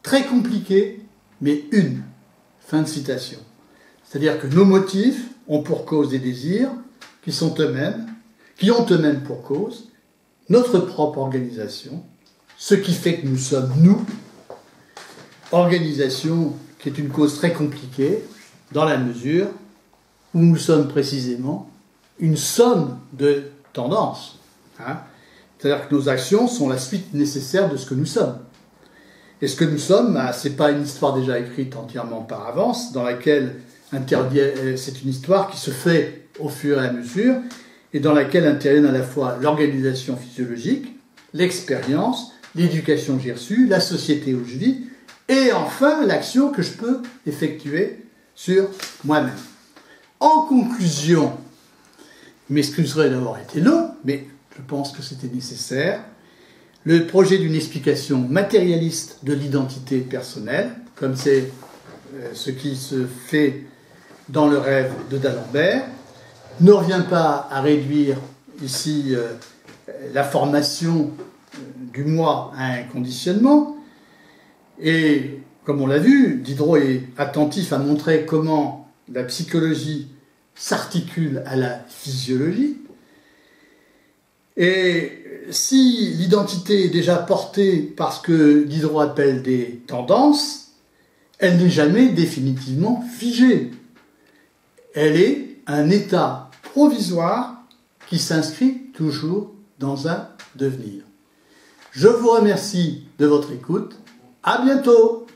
très compliquée, mais une. » Fin de citation. C'est-à-dire que nos motifs ont pour cause des désirs qui ont eux-mêmes pour cause notre propre organisation, ce qui fait que nous sommes nous, organisation qui est une cause très compliquée, dans la mesure où nous sommes précisément une somme de tendances. C'est-à-dire que nos actions sont la suite nécessaire de ce que nous sommes. Et ce que nous sommes, ce n'est pas une histoire déjà écrite entièrement par avance, dans laquelle c'est une histoire qui se fait au fur et à mesure, et dans laquelle interviennent à la fois l'organisation physiologique, l'expérience, l'éducation que j'ai reçue, la société où je vis, et enfin l'action que je peux effectuer sur moi-même. En conclusion, je m'excuserai d'avoir été long, mais je pense que c'était nécessaire. Le projet d'une explication matérialiste de l'identité personnelle, comme c'est ce qui se fait dans le rêve de d'Alembert, ne revient pas à réduire ici la formation du moi à un conditionnement. Et comme on l'a vu, Diderot est attentif à montrer comment la psychologie s'articule à la physiologie. Et si l'identité est déjà portée par ce que Diderot appelle des tendances, elle n'est jamais définitivement figée. Elle est un état provisoire qui s'inscrit toujours dans un devenir. Je vous remercie de votre écoute. À bientôt!